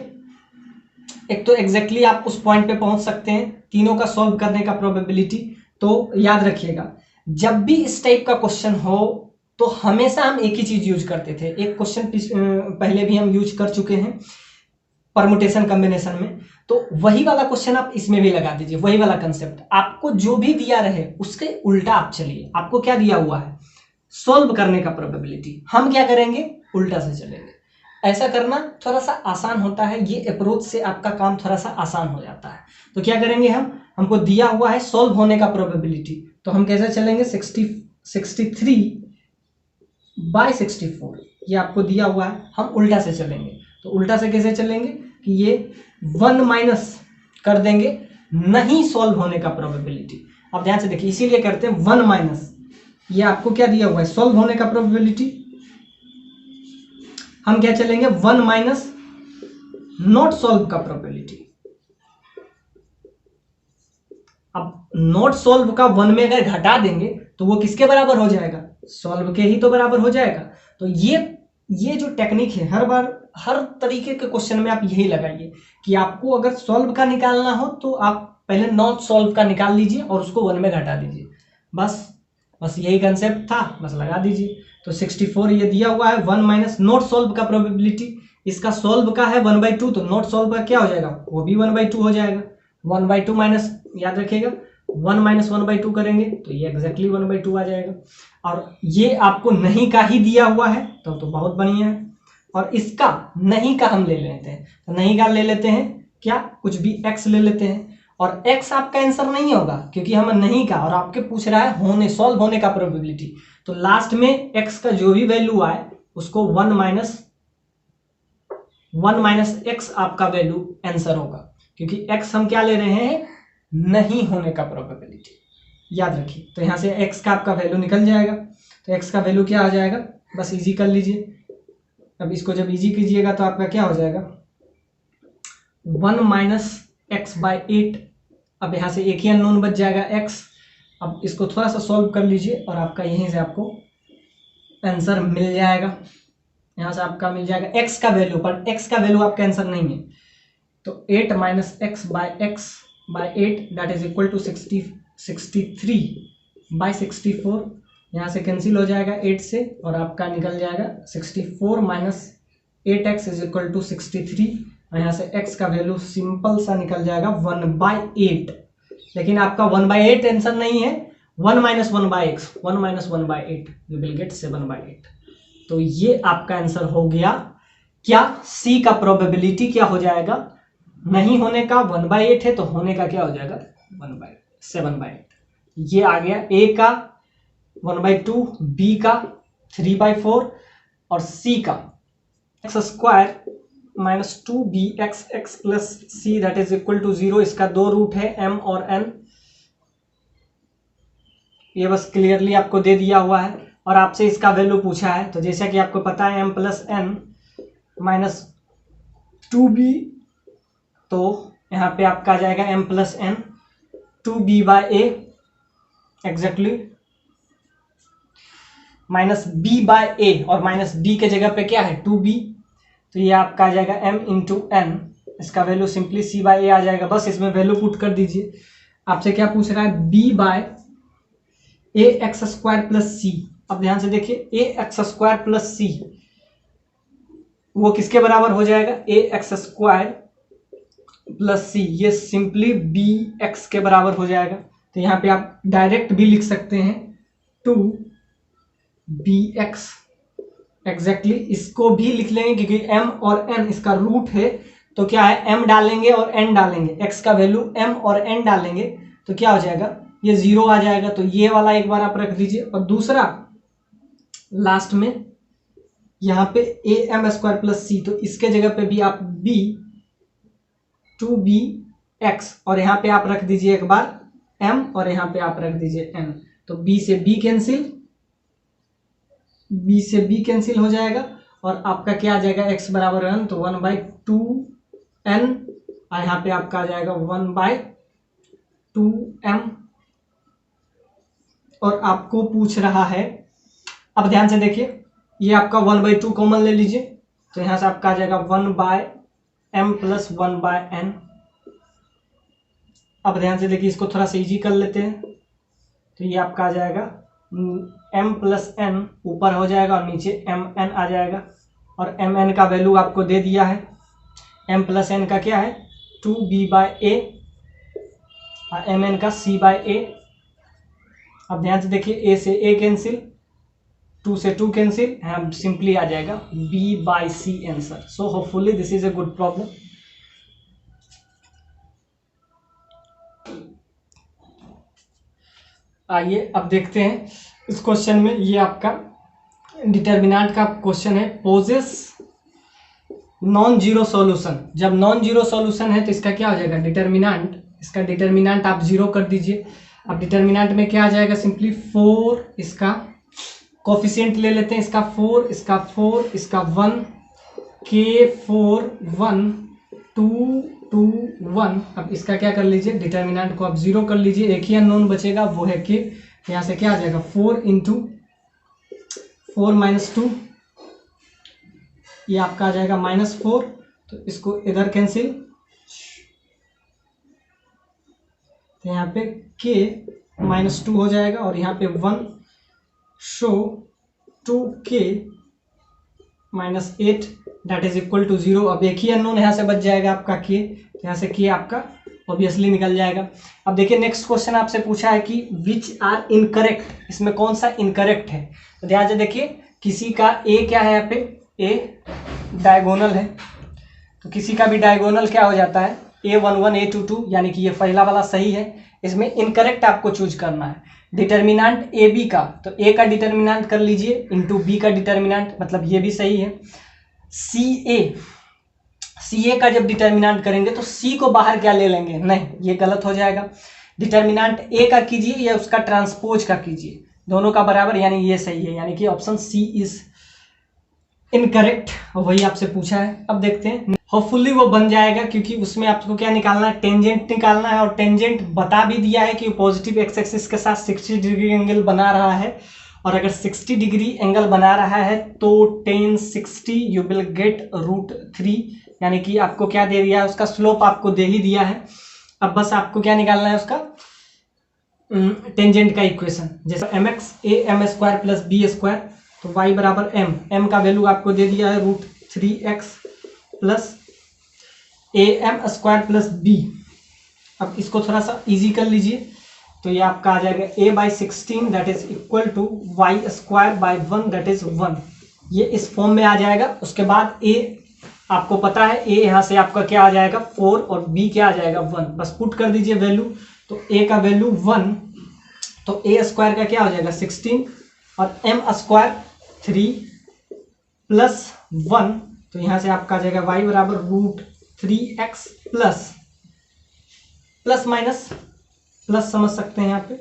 एक तो एग्जैक्टली आप उस पॉइंट पे पहुंच सकते हैं तीनों का सॉल्व करने का प्रोबेबिलिटी। तो याद रखिएगा, जब भी इस टाइप का क्वेश्चन हो तो हमेशा हम एक ही चीज यूज करते थे, एक क्वेश्चन पहले भी हम यूज कर चुके हैं परमुटेशन कॉम्बिनेशन में, तो वही वाला क्वेश्चन आप इसमें भी लगा दीजिए, वही वाला कंसेप्ट, आपको जो भी दिया रहे उसके उल्टा आप चलिए। आपको क्या दिया हुआ है सॉल्व करने का प्रोबेबिलिटी, हम क्या करेंगे उल्टा से चलेंगे। ऐसा करना थोड़ा सा आसान होता है, ये अप्रोच से आपका काम थोड़ा सा आसान हो जाता है। तो क्या करेंगे हमको दिया हुआ है सॉल्व होने का प्रोबेबिलिटी, तो हम कैसे चलेंगे 63/64, ये आपको दिया हुआ है, हम उल्टा से चलेंगे। तो उल्टा से कैसे चलेंगे कि ये 1 माइनस कर देंगे नहीं सॉल्व होने का प्रोबेबिलिटी। अब ध्यान से देखिए, इसीलिए करते हैं 1 माइनस, ये आपको क्या दिया हुआ है सॉल्व होने का प्रोबेबिलिटी, हम क्या चलेंगे 1 माइनस नॉट सॉल्व का प्रोबेबिलिटी। अब नॉट सॉल्व का 1 में अगर घटा देंगे तो वो किसके बराबर हो जाएगा सॉल्व के ही तो बराबर हो जाएगा। तो ये जो टेक्निक है हर बार हर तरीके के क्वेश्चन में आप यही लगाइए कि आपको अगर सॉल्व का निकालना हो तो आप पहले नॉट सॉल्व का निकाल लीजिए और उसको 1 में घटा दीजिए, बस यही कंसेप्ट था, बस लगा दीजिए। तो 64 ये दिया हुआ है 1 माइनस नॉट सॉल्व का प्रोबेबिलिटी, इसका सॉल्व का है 1/2, तो नॉट सॉल्व का क्या हो जाएगा वो भी 1/2 हो जाएगा। 1/2 माइनस, याद रखिएगा 1 माइनस 1/2 करेंगे तो ये एग्जैक्टली 1/2 आ जाएगा। और ये आपको नहीं का ही दिया हुआ है तो बहुत बढ़िया है। और इसका नहीं का हम ले लेते हैं, तो नहीं का ले लेते हैं क्या कुछ भी x ले लेते हैं, और x आपका आंसर नहीं होगा क्योंकि हम नहीं का, और आपके पूछ रहा है होने सॉल्व होने का प्रोबेबिलिटी, तो लास्ट में x का जो भी वैल्यू आए उसको 1 माइनस x आपका वैल्यू आंसर होगा, क्योंकि x हम क्या ले रहे हैं नहीं होने का प्रोबेबिलिटी, याद रखिए। तो यहां से x का आपका वैल्यू निकल जाएगा, तो x का वैल्यू क्या आ जाएगा, बस इजी कर लीजिए। अब इसको जब इजी कीजिएगा तो आपका क्या हो जाएगा 1 माइनस x/8, अब यहाँ से एक ही अननोन बच जाएगा x। अब इसको थोड़ा सा सॉल्व कर लीजिए और आपका यहीं से आपको आंसर मिल जाएगा, यहाँ से आपका मिल जाएगा x का वैल्यू, पर x का वैल्यू आपका आंसर नहीं है, तो 8 minus x/8 that is equal to 63/64, यहाँ से कैंसिल हो जाएगा 8 से और आपका निकल जाएगा 64 minus 8x is equal to 63, और यहाँ से x का वैल्यू सिंपल सा निकल जाएगा 1/8, लेकिन आपका 1/8 आंसर नहीं है, 1 minus 1/x, 1 minus 1/8 you will get 7/8। तो ये आपका आंसर हो गया क्या, सी का प्रोबेबिलिटी क्या हो जाएगा, नहीं होने का 1/8 है तो होने का क्या हो जाएगा 7/8। ये आ गया ए का 1/2, बी का 3/4 और सी का x² minus 2bxx plus C that is equal to 0। इसका दो रूट है m और n, ये बस क्लियरली आपको दे दिया हुआ है और आपसे इसका वैल्यू पूछा है। तो जैसा कि आपको पता है m plus N minus 2b, तो यहाँ पे आपका आ जाएगा m plus n 2b/a exactly minus b/a, और माइनस b के जगह पे क्या है 2b, तो ये आपका आ जाएगा m इंटू एन, इसका वैल्यू सिंपली c/a आ जाएगा। बस इसमें वैल्यू पुट कर दीजिए। आपसे क्या पूछ रहा है b/ax² प्लस सी। अब ध्यान से देखिए ax² प्लस सी वो किसके बराबर हो जाएगा, ax² प्लस सी, ये सिंपली bx के बराबर हो जाएगा। तो यहाँ पे आप डायरेक्ट भी लिख सकते हैं 2bx एग्जैक्टली, इसको भी लिख लेंगे क्योंकि m और n इसका रूट है, तो क्या है m डालेंगे और n डालेंगे, x का वैल्यू m और n डालेंगे तो क्या हो जाएगा, ये 0 आ जाएगा। तो ये वाला एक बार आप रख दीजिए, और दूसरा लास्ट में यहाँ पे am² प्लस सी, तो इसके जगह पे भी आप b 2bx, और यहाँ पे आप रख दीजिए एक बार m, और यहाँ पे आप रख दीजिए n, तो b से b कैंसिल हो जाएगा, और आपका क्या आ जाएगा x बराबर n, तो 1/2n, और यहाँ पे आपका आ जाएगा 1/2m, और आपको पूछ रहा है, अब ध्यान से देखिए, ये आपका 1/2 कॉमन ले लीजिए, तो यहाँ से आपका आ जाएगा 1/m प्लस 1/n। अब ध्यान से देखिए, इसको थोड़ा सा इजी कर लेते हैं, तो ये आपका आ जाएगा m प्लस n ऊपर हो जाएगा और नीचे mn आ जाएगा, और mn का वैल्यू आपको दे दिया है, m प्लस n का क्या है 2b/a और mn का c/a। अब ध्यान से देखिए, a से a कैंसिल, 2 से 2 कैंसिल, हम सिंपली आ जाएगा b/c answer. So hopefully this is a good problem. आइए अब देखते हैं इस क्वेश्चन में, ये आपका डिटर्मिनेंट का क्वेश्चन है, पोजेस नॉन जीरो सॉल्यूशन। जब नॉन जीरो सॉल्यूशन है तो इसका क्या हो जाएगा डिटर्मिनेंट, इसका डिटर्मिनेंट आप 0 कर दीजिए। अब डिटर्मिनेंट में क्या आ जाएगा, सिंपली 4, इसका कोफिशिएंट ले लेते हैं, इसका 4, इसका 4, इसका 1, k4 1 2 2 1। अब इसका क्या कर लीजिए, डिटर्मिनेंट को आप 0 कर लीजिए, एक ही अननोन बचेगा वो है k, यहाँ से क्या आ जाएगा 4 इंटू 4 माइनस 2, ये आपका आ जाएगा -4, तो इसको इधर कैंसिल, तो यहाँ पे k -2 हो जाएगा, और यहाँ पे 1 शो 2k -8 that is equal to 0। अब एक ही अननोन यहाँ से बच जाएगा आपका k, यहाँ से k आपका ऑब्वियसली निकल जाएगा। अब देखिए नेक्स्ट क्वेश्चन आपसे पूछा है कि विच आर इनकरेक्ट, इसमें कौन सा इनकरेक्ट है। तो ध्यान से देखिए, किसी का a क्या है, यहाँ पे a डायगोनल है, तो किसी का भी डायगोनल क्या हो जाता है a11 a22, यानी कि ये पहला वाला सही है। इसमें इनकरेक्ट आपको चूज करना है। डिटर्मिनेंट ए बी का, तो ए का डिटर्मिनेंट कर लीजिए इंटू बी का डिटर्मिनेंट, मतलब ये भी सही है। सी ए का जब डिटर्मिनेंट करेंगे तो सी को बाहर क्या ले लेंगे, नहीं, ये गलत हो जाएगा। डिटर्मिनेंट ए का कीजिए या उसका ट्रांसपोज का कीजिए, दोनों का बराबर, यानी ये सही है, यानी कि ऑप्शन सी इज इनकरेक्ट, वही आपसे पूछा है। अब देखते हैं, होपफुली वो बन जाएगा, क्योंकि उसमें आपको क्या निकालना है, टेंजेंट निकालना है, और टेंजेंट बता भी दिया है कि पॉजिटिव एक्स एक्सिस के साथ 60 डिग्री एंगल बना रहा है, और अगर 60 डिग्री एंगल बना रहा है तो tan 60 यू विल गेट √3, यानी कि आपको क्या दे दिया है, उसका स्लोप आपको दे ही दिया है। अब बस आपको क्या निकालना है, उसका टेंजेंट का इक्वेशन, जैसे mx am² प्लस b², तो y बराबर m का वैल्यू आपको दे दिया है √3x plus am² plus b। अब इसको थोड़ा सा इजी कर लीजिए, तो ये आपका आ जाएगा a/16 that is equal to y²/1 that is 1, ये इस फॉर्म में आ जाएगा। उसके बाद a आपको पता है, a यहाँ से आपका क्या आ जाएगा 4, और b क्या आ जाएगा 1, बस पुट कर दीजिए वैल्यू, तो a का वैल्यू 1, तो a² का क्या हो जाएगा 16, और m² 3 प्लस 1, तो यहाँ से आपका आ जाएगा y बराबर √3x प्लस माइनस प्लस समझ सकते हैं यहाँ पे,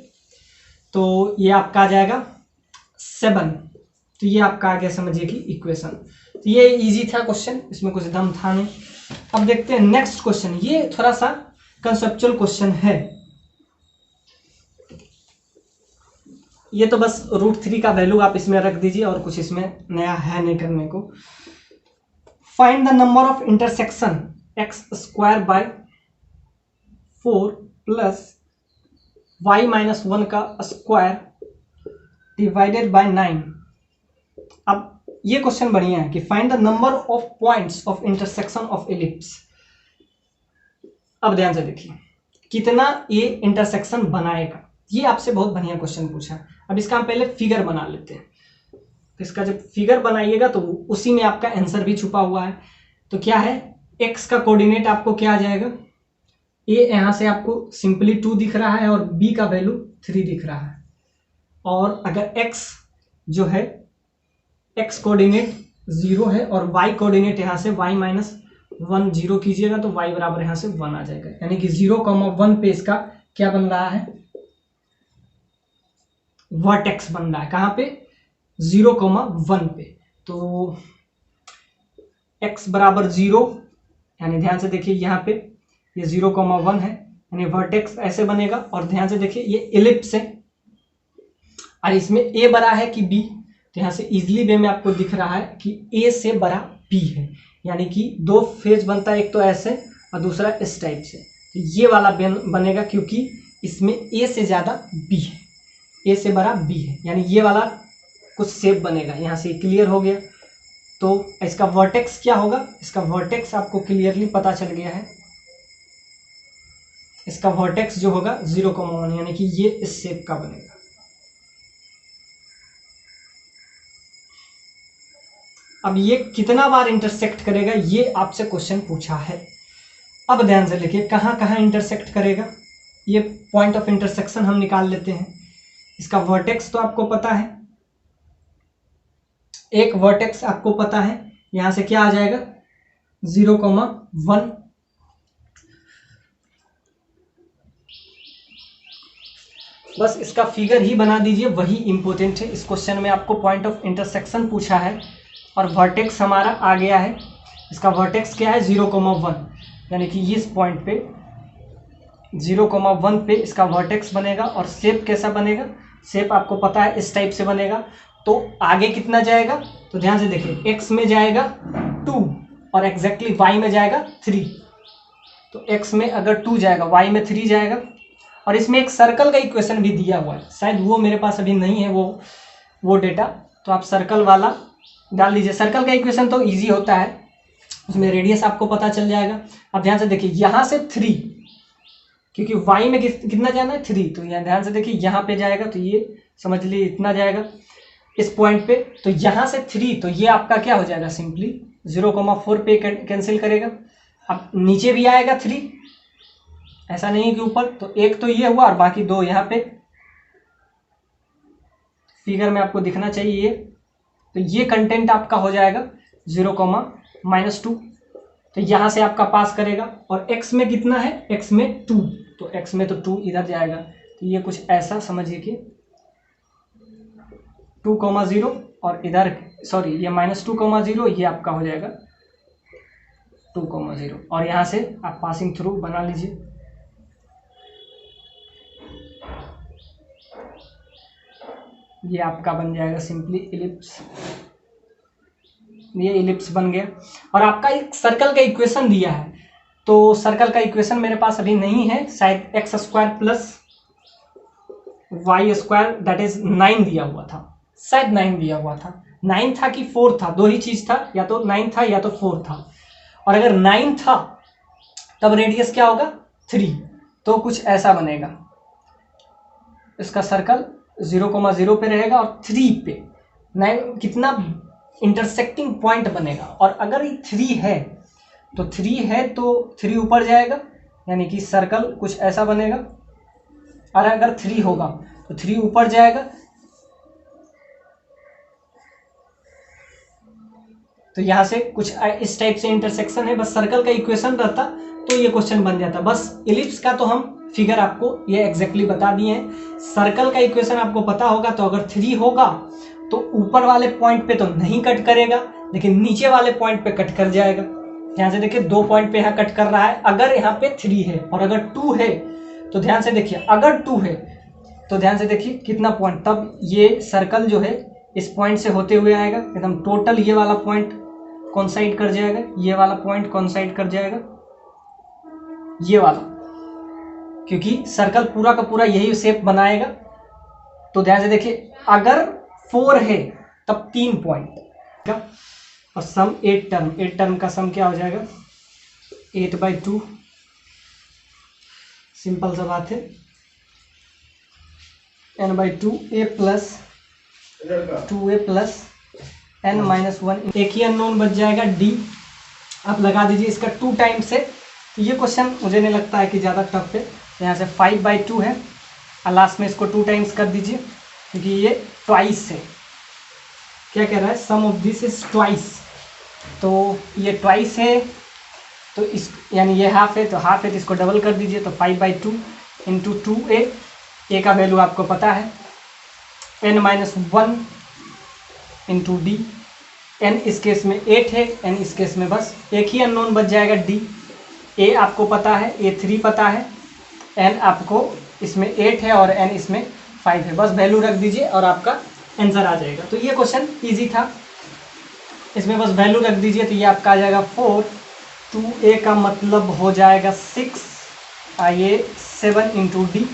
तो ये आपका आ जाएगा 7। तो ये आपका आ गया समझिए कि इक्वेशन। तो ये इजी था क्वेश्चन, इसमें कुछ दम था नहीं। अब देखते हैं नेक्स्ट क्वेश्चन। ये थोड़ा सा कंसेप्चुअल क्वेश्चन है। ये तो बस √3 का वैल्यू आप इसमें रख दीजिए और कुछ इसमें नया है नहीं करने को। Find the number of intersection x² by 4 plus y-1 का स्क्वायर डिवाइडेड बाय 9। अब ये क्वेश्चन बढ़िया है कि find the number of points of intersection of ellipse. अब ध्यान से देखिए कितना ये इंटरसेक्शन बनाएगा। ये आपसे बहुत बढ़िया क्वेश्चन पूछा। अब इसका हम पहले फिगर बना लेते हैं। तो इसका जब फिगर बनाइएगा तो उसी में आपका आंसर भी छुपा हुआ है। तो क्या है, x का कोऑर्डिनेट आपको क्या आ जाएगा, ये यहां से आपको सिंपली 2 दिख रहा है और b का वैल्यू 3 दिख रहा है। और अगर x जो है x कोऑर्डिनेट 0 है और y कोऑर्डिनेट यहां से y-1 0 कीजिएगा तो y बराबर यहां से 1 आ जाएगा। यानी कि 0,1 पे इसका क्या बन रहा है, वर्टेक्स बन रहा है। कहां पे, 0,1 पे। तो x बराबर 0, यानी ध्यान से देखिए यहाँ पे ये 0,1 है, यानी वर्टेक्स ऐसे बनेगा। और ध्यान से देखिए ये एलिप्स है और इसमें a बड़ा है कि b। तो यहाँ से इजिली वे में आपको दिख रहा है कि a से बड़ा b है। यानी कि 2 फेज बनता है, एक तो ऐसे और दूसरा इस टाइप से। तो ये वाला बनेगा क्योंकि इसमें a से ज्यादा b है, a से बड़ा b है, यानी ये वाला कुछ शेप बनेगा। यहाँ से क्लियर हो गया। तो इसका वर्टेक्स क्या होगा, इसका वर्टेक्स आपको क्लियरली पता चल गया है। इसका वर्टेक्स जो होगा 0,1, यानी कि ये इस शेप का बनेगा। अब ये कितना बार इंटरसेक्ट करेगा ये आपसे क्वेश्चन पूछा है। अब ध्यान से देखिए कहां कहां इंटरसेक्ट करेगा। ये पॉइंट ऑफ इंटरसेक्शन हम निकाल लेते हैं। इसका वर्टेक्स तो आपको पता है, एक वर्टेक्स आपको पता है, यहां से क्या आ जाएगा 0,1। बस इसका फिगर ही बना दीजिए, वही इंपॉर्टेंट है। इस क्वेश्चन में आपको पॉइंट ऑफ इंटरसेक्शन पूछा है और वर्टेक्स हमारा आ गया है। इसका वर्टेक्स क्या है 0,1, यानी कि इस पॉइंट पे 0,1 पे इसका वर्टेक्स बनेगा। और शेप कैसा बनेगा, शेप आपको पता है इस टाइप से बनेगा। तो आगे कितना जाएगा, तो ध्यान से देखिए x में जाएगा 2 और एग्जैक्टली y में जाएगा 3। तो x में अगर 2 जाएगा, y में 3 जाएगा। और इसमें एक सर्कल का इक्वेशन भी दिया हुआ है, शायद वो मेरे पास अभी नहीं है वो डेटा। तो आप सर्कल वाला डाल लीजिए। सर्कल का इक्वेशन तो इजी होता है, उसमें रेडियस आपको पता चल जाएगा। अब ध्यान से देखिए यहाँ से 3, क्योंकि y में कितना जाना है 3, तो यहाँ ध्यान से देखिए यहाँ पे जाएगा तो ये समझ लीजिए इतना जाएगा इस पॉइंट पे। तो यहाँ से 3, तो ये आपका क्या हो जाएगा, सिंपली 0,4 पे कैंसिल करेगा। अब नीचे भी आएगा 3, ऐसा नहीं है कि ऊपर। तो एक तो ये हुआ और बाकी 2 यहाँ पे फिगर में आपको दिखना चाहिए। तो ये कंटेंट आपका हो जाएगा 0,-2। तो यहाँ से आपका पास करेगा। और x में कितना है, x में 2, तो x में तो 2 इधर जाएगा। तो ये कुछ ऐसा समझिए कि 2,0 और इधर सॉरी ये -2,0, ये आपका हो जाएगा 2,0 और यहाँ से आप पासिंग थ्रू बना लीजिए। ये आपका बन जाएगा सिंपली इलिप्स। ये इलिप्स बन गया। और आपका एक सर्कल का इक्वेशन दिया है, तो सर्कल का इक्वेशन मेरे पास अभी नहीं है, शायद x² plus y² that is 9 दिया हुआ था, शायद 9 दिया हुआ था। 9 था कि 4 था, 2 ही चीज था, या तो 9 था या तो 4 था। और अगर 9 था तब रेडियस क्या होगा 3, तो कुछ ऐसा बनेगा। इसका सर्कल 0,0 पे रहेगा और 3 पे 9 कितना इंटरसेक्टिंग पॉइंट बनेगा। और अगर ये 3 है तो 3 ऊपर जाएगा, यानी कि सर्कल कुछ ऐसा बनेगा। और अगर 3 होगा तो 3 ऊपर जाएगा। तो यहां से कुछ इस टाइप से इंटरसेक्शन है। बस सर्कल का इक्वेशन रहता तो ये क्वेश्चन बन जाता। बस इलिप्स का तो हम फिगर आपको ये एग्जैक्टली बता दिए हैं। सर्कल का इक्वेशन आपको पता होगा, तो अगर 3 होगा तो ऊपर वाले पॉइंट पे तो नहीं कट करेगा, लेकिन नीचे वाले पॉइंट पे कट कर जाएगा। ध्यान से देखिए 2 पॉइंट पे यहाँ कट कर रहा है, अगर यहाँ पे 3 है, और अगर 2 है तो ध्यान से देखिए, अगर 2 है तो ध्यान से देखिए कितना पॉइंट, तब ये सर्कल जो है इस पॉइंट से होते हुए आएगा एकदम टोटल, ये वाला पॉइंट कोइंसाइड कर जाएगा, ये वाला पॉइंट कोइंसाइड कर जाएगा, ये वाला, क्योंकि सर्कल पूरा का पूरा यही शेप बनाएगा। तो ध्यान से देखिए अगर 4 है तब 3 पॉइंट, और सम 8 टर्म, 8 टर्म का सम क्या हो जाएगा 8/2, सिंपल सा बात है, n/2 a plus 2a plus n-1, एक ही अननोन बच जाएगा d। आप लगा दीजिए इसका 2 टाइम्स से। ये क्वेश्चन मुझे नहीं लगता है कि ज़्यादा टफ है। यहाँ से 5/2 है और लास्ट में इसको 2 टाइम्स कर दीजिए, क्योंकि ये ट्वाइस है। क्या कह रहा है, सम ऑफ दिस इज ट्वाइस, तो ये ट्वाइस है, तो इस यानी ये हाफ है, तो हाफ है तो इसको डबल कर दीजिए, तो 5/2 इंटू 2a, a का वैल्यू आपको पता है n-1 इंटू डी, n इस केस में 8 है, n इस केस में बस एक ही अननोन बच जाएगा d। a आपको पता है, a 3 पता है, n आपको इसमें 8 है और n इसमें 5 है, बस वैल्यू रख दीजिए और आपका आंसर आ जाएगा। तो ये क्वेश्चन इजी था, इसमें बस वैल्यू रख दीजिए, तो ये आपका आ जाएगा 4, 2a का मतलब हो जाएगा 6, ये 7 इंटू डी,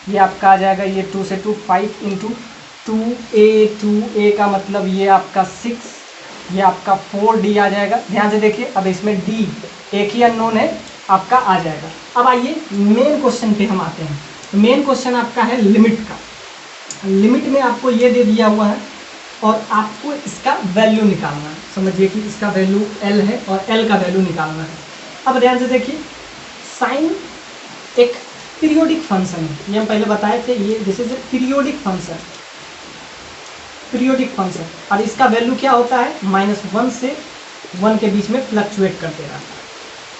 ये आपका आ जाएगा, ये 2 से 2 5 इंटू 2a का मतलब ये आपका 6, ये आपका 4d आ जाएगा। ध्यान से देखिए, अब इसमें d एक ही अननोन है, आपका आ जाएगा। अब आइए मेन क्वेश्चन पे हम आते हैं। मेन क्वेश्चन आपका है लिमिट का। लिमिट में आपको ये दे दिया हुआ है और आपको इसका वैल्यू निकालना है। समझिए कि इसका वैल्यू l है और l का वैल्यू निकालना है। अब ध्यान से देखिए, साइन एक पीरियोडिक फंक्शन है, ये हम पहले बताए थे, ये this is a periodic function, periodic function, और इसका वैल्यू क्या होता है -1 से 1 के बीच में फ्लक्चुएट करते रहता है।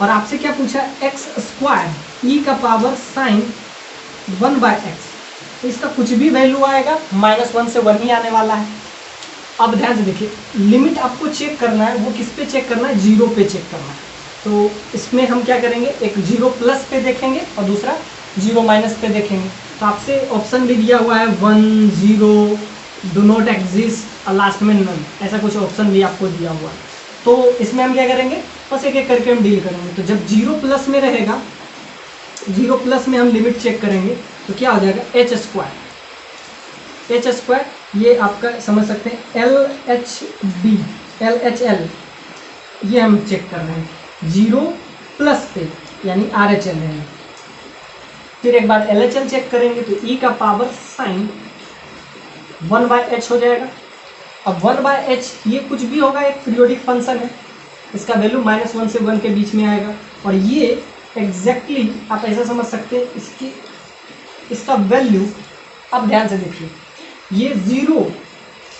और आपसे क्या पूछा, x² e का पावर साइन 1/x, तो इसका कुछ भी वैल्यू आएगा -1 से 1 ही आने वाला है। अब ध्यान से देखिए, लिमिट आपको चेक करना है, वो किस पे चेक करना है, 0 पे चेक करना है। तो इसमें हम क्या करेंगे, एक 0 प्लस पे देखेंगे और दूसरा 0 माइनस पे देखेंगे। तो आपसे ऑप्शन भी दिया हुआ है 1, 0, डू नॉट एग्जिस्ट और लास्ट में नन, ऐसा कुछ ऑप्शन भी आपको दिया हुआ है। तो इसमें हम क्या करेंगे, बस एक एक करके हम डील करेंगे। तो जब 0 प्लस में रहेगा, 0 प्लस में हम लिमिट चेक करेंगे, तो क्या हो जाएगा h², h², ये आपका समझ सकते हैं LHB, LHL, ये हम चेक कर रहे हैं 0 प्लस पे, यानी RHL है। फिर एक बार LHL चेक करेंगे, तो e का पावर साइन 1/h हो जाएगा। अब 1/h ये कुछ भी होगा, एक पीरियोडिक फंक्शन है, इसका वैल्यू -1 से 1 के बीच में आएगा। और ये एग्जैक्टली आप ऐसा समझ सकते हैं, इसका वैल्यू, अब ध्यान से देखिए, ये 0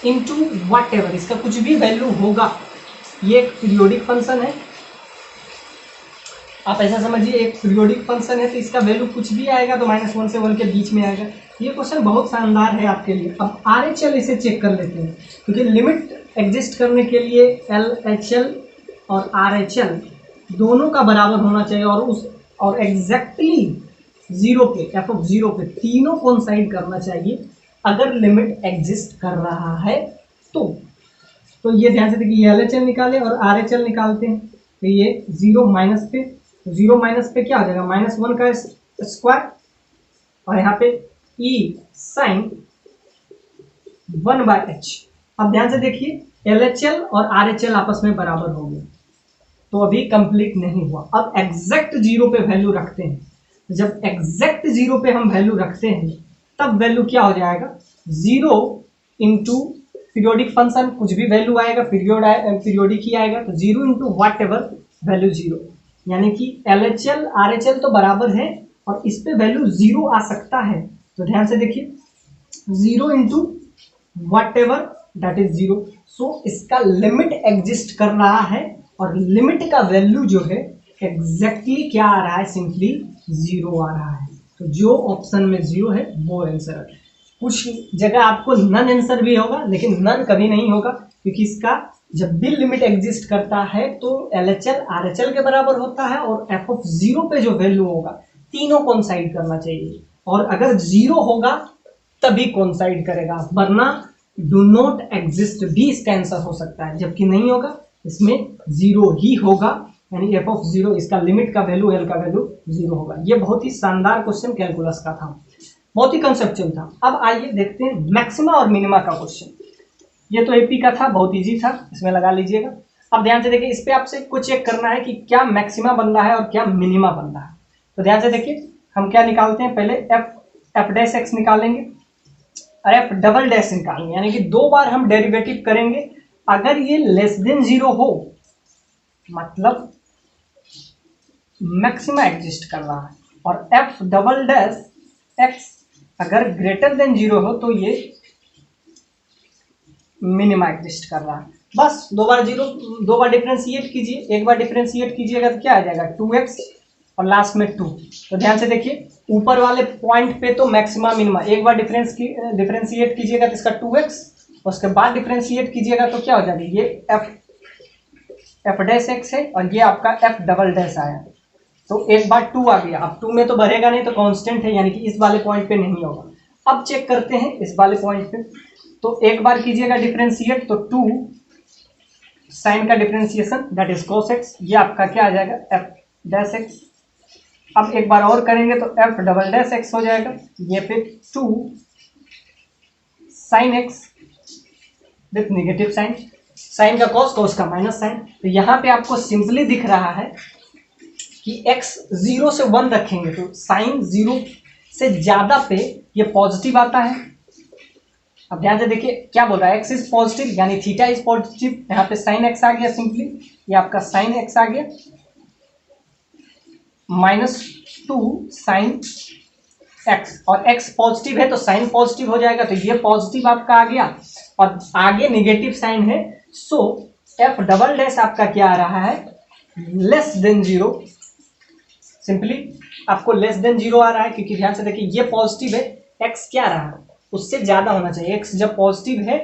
इंटू वट एवर, इसका कुछ भी वैल्यू होगा, ये एक पीरियोडिक फंक्शन है, आप ऐसा समझिए एक पीरियोडिक फंक्शन है, तो इसका वैल्यू कुछ भी आएगा तो -1 से 1 के बीच में आएगा। ये क्वेश्चन बहुत शानदार है आपके लिए। अब RHL इसे चेक कर लेते हैं, क्योंकि लिमिट एग्जिस्ट करने के लिए LHL और RHL दोनों का बराबर होना चाहिए, और एग्जैक्टली 0 पे, f(0) पे तीनों कोइंसाइड करना चाहिए अगर लिमिट एग्जिस्ट कर रहा है। तो ये ध्यान से देखिए, ये LHL निकाले और RHL निकालते हैं, तो ये 0 माइनस पे, 0 माइनस पे क्या हो जाएगा, -1 का स्क्वायर, और यहाँ पे e साइन 1/h। अब ध्यान से देखिए, LHL और RHL आपस में बराबर हो गए, तो अभी कंप्लीट नहीं हुआ। अब एग्जैक्ट 0 पे वैल्यू रखते हैं। जब एग्जैक्ट 0 पे हम वैल्यू रखते हैं, तब वैल्यू क्या हो जाएगा, 0 इंटू पीरियोडिक फंक्शन, कुछ भी वैल्यू आएगा पीरियोडिक ही आएगा, तो 0 इंटू वट एवर वैल्यू 0, यानी कि LHL RHL तो बराबर है और इस पे वैल्यू 0 आ सकता है। तो ध्यान से देखिए, 0 into what ever that is 0। सो इसका लिमिट एग्जिस्ट कर रहा है, और लिमिट का वैल्यू जो है एग्जैक्टली क्या आ रहा है, सिंपली 0 आ रहा है। तो जो ऑप्शन में 0 है वो आंसर है। कुछ जगह आपको नन आंसर भी होगा, लेकिन नन कभी नहीं होगा, क्योंकि इसका जब भी लिमिट एग्जिस्ट करता है तो LHL RHL के बराबर होता है, और f ऑफ 0 पे जो वैल्यू होगा तीनों कोइंसाइड करना चाहिए, और अगर 0 होगा तभी कोइंसाइड करेगा, वरना डू नॉट एग्जिस्ट भी इसका आंसर हो सकता है, जबकि नहीं होगा, इसमें 0 ही होगा, यानी f ऑफ 0 इसका लिमिट का वैल्यू L का वैल्यू 0 होगा। ये बहुत ही शानदार क्वेश्चन कैलकुलस का था, बहुत ही कंसेप्चुअल था। अब आइए देखते हैं मैक्सिमा और मिनिमा का क्वेश्चन। ये तो एपी का था, बहुत इजी था, इसमें लगा लीजिएगा। अब ध्यान से देखिए, इस पे आपसे कुछ चेक करना है कि क्या मैक्सिमा बन रहा है और क्या मिनिमा बन रहा है। तो ध्यान से देखिए, हम क्या निकालते हैं, पहले एफ डैश एक्स निकालेंगे और एफ डबल डैश निकालेंगे, यानी कि 2 बार हम डेरिवेटिव करेंगे। अगर ये लेस देन 0 हो मतलब मैक्सिमा एग्जिस्ट कर रहा है, और एफ डबल डैश एक्स अगर ग्रेटर देन 0 हो तो ये मिनिमा एग्जिस्ट कर रहा है। बस 2 बार डिफरेंशिएट कीजिए, एक बार डिफरेंशिएट कीजिएगा तो क्या आ जाएगा 2x और लास्ट में 2। तो ध्यान से देखिए, ऊपर वाले पॉइंट पे तो मैक्सिमा मिनिमा, एक बार डिफरेंशिएट कीजिएगा तो इसका 2x, उसके बाद डिफरेंशिएट कीजिएगा तो क्या हो जाएगा, ये एफ डैश एक्स है और ये आपका एफ डबल डैश आया। तो एक बार 2 आ गया, अब 2 में तो भरेगा नहीं, तो कांस्टेंट है, यानी कि इस वाले पॉइंट पे नहीं होगा। अब चेक करते हैं इस वाले पॉइंट पे, तो एक बार कीजिएगा डिफरेंशिएट तो 2 साइन का differentiation that is cos x, ये आपका क्या आ जाएगा एफ डैश एक्स। अब एक बार और करेंगे तो एफ डबल डैश एक्स हो जाएगा, ये पे 2 sine X with negative sine, sine का cos का माइनस साइन। तो यहाँ पे आपको सिंपली दिख रहा है कि x 0 से 1 रखेंगे तो साइन 0 से ज्यादा पे ये पॉजिटिव आता है। अब ध्यान से देखिए क्या बोल रहा है, x इज पॉजिटिव यानी थीटा इज पॉजिटिव, यहाँ पे साइन x आ गया, सिंपली ये आपका साइन x आ गया, -2 साइन x, और x पॉजिटिव है तो साइन पॉजिटिव हो जाएगा, तो ये पॉजिटिव आपका आ गया, और आगे नेगेटिव साइन है, सो एफ डबल डैश आपका क्या आ रहा है, लेस देन 0। सिंपली आपको लेस देन 0 आ रहा है, क्योंकि ध्यान से देखिए ये पॉजिटिव है, x क्या रहा है उससे ज्यादा होना चाहिए, x जब पॉजिटिव है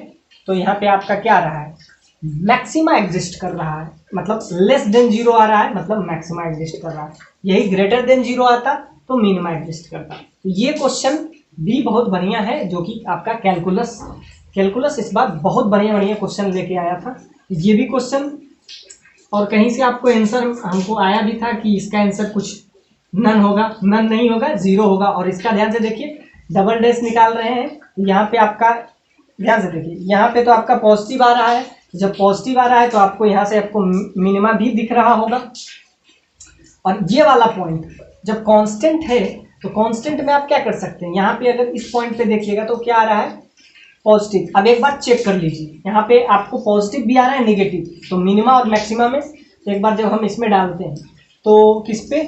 तो यहाँ पे आपका क्या आ रहा है, मैक्सिमा एग्जिस्ट कर रहा है, मतलब लेस देन 0 आ रहा है मतलब मैक्सिमा एग्जिस्ट कर रहा है। यही ग्रेटर देन 0 आता तो मिनिमा एग्जिस्ट करता। तो ये क्वेश्चन भी बहुत बढ़िया है, जो कि आपका कैलकुलस इस बार बहुत बढ़िया क्वेश्चन लेके आया था। ये भी क्वेश्चन और कहीं से आपको आंसर हमको आया भी था कि इसका आंसर कुछ नन होगा, नन नहीं होगा, 0 होगा। और इसका ध्यान से देखिए, डबल डैश निकाल रहे हैं, यहाँ पे आपका ध्यान से देखिए, यहाँ पे तो आपका पॉजिटिव आ रहा है, जब पॉजिटिव आ रहा है तो आपको यहाँ से आपको मिनिमा भी दिख रहा होगा। और ये वाला पॉइंट जब कांस्टेंट है तो कांस्टेंट में आप क्या कर सकते हैं, यहाँ पे अगर इस पॉइंट पे देखिएगा तो क्या आ रहा है, पॉजिटिव। अब एक बार चेक कर लीजिए, यहाँ पे आपको पॉजिटिव भी आ रहा है नेगेटिव, तो मिनिमा और मैक्सिमा में एक बार जब हम इसमें डालते हैं तो किस पे,